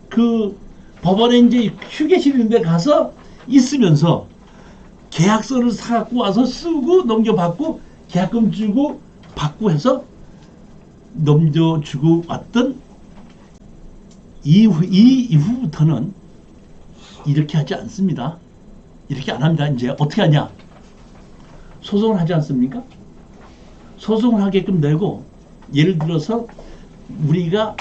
그 법원에 이제 휴게실 인데 가서 있으면서 계약서를 사갖고 와서 쓰고 넘겨받고 계약금 주고 받고 해서 넘겨주고 왔던 이후부터는 이렇게 하지 않습니다. 이렇게 안 합니다. 이제 어떻게 하냐? 소송을 하지 않습니까? 소송을 하게끔 되고 예를 들어서 우리가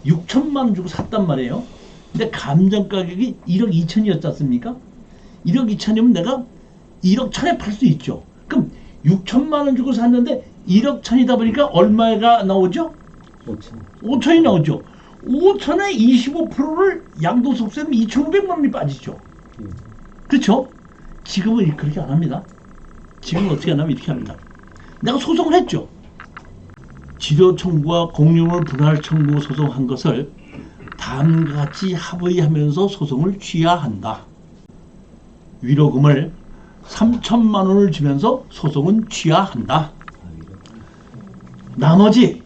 6천만 원 주고 샀단 말이에요. 근데 감정 가격이 1억 2천이었지 않습니까? 1억 2천이면 내가 1억 1천에 팔 수 있죠. 그럼 6천만 원 주고 샀는데 1억 1천이다 보니까 얼마가 나오죠? 5천이 나오죠. 5천에 25%를 양도소득세는 2,500만 원이 빠지죠. 그렇죠? 지금은 그렇게 안 합니다. 지금은 어떻게 하냐면 이렇게 합니다. 내가 소송을 했죠. 지료 청구와 공유물 분할 청구 소송한 것을 다음과 같이 합의하면서 소송을 취하한다. 위로금을 3천만 원을 주면서 소송은 취하한다. 나머지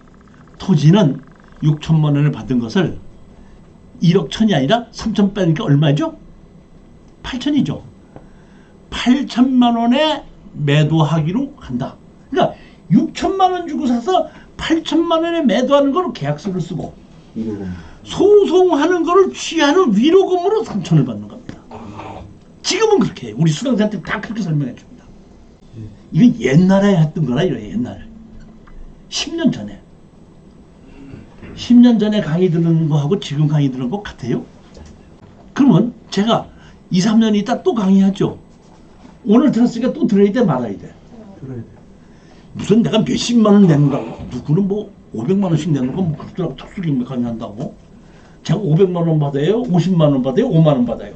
토지는 6천만 원을 받은 것을 1억 천이 아니라 3천 빼니까 얼마죠? 8천이죠. 8천만 원에 매도하기로 한다. 그러니까 6천만 원 주고 사서 8천만 원에 매도하는 거로 계약서를 쓰고 소송하는 거를 취하는 위로금으로 3천을 받는 겁니다. 지금은 그렇게 해요. 우리 수강생한테 다 그렇게 설명해 줍니다. 이건 옛날에 했던 거라 이래요. 옛날에 10년 전에 10년 전에 강의 듣는 거하고 지금 강의 듣는 거 같아요? 그러면 제가 2, 3년 있다 또 강의하죠. 오늘 들었으니까 또 들어야 돼 말아야 돼? 들어야 돼. 무슨 내가 몇십만 원 내는다고 누구는 뭐 500만 원씩 내는 거 뭐 그렇더라고 특수기금 강의한다고 제가 500만 원 받아요? 50만 원 받아요? 5만 원 받아요?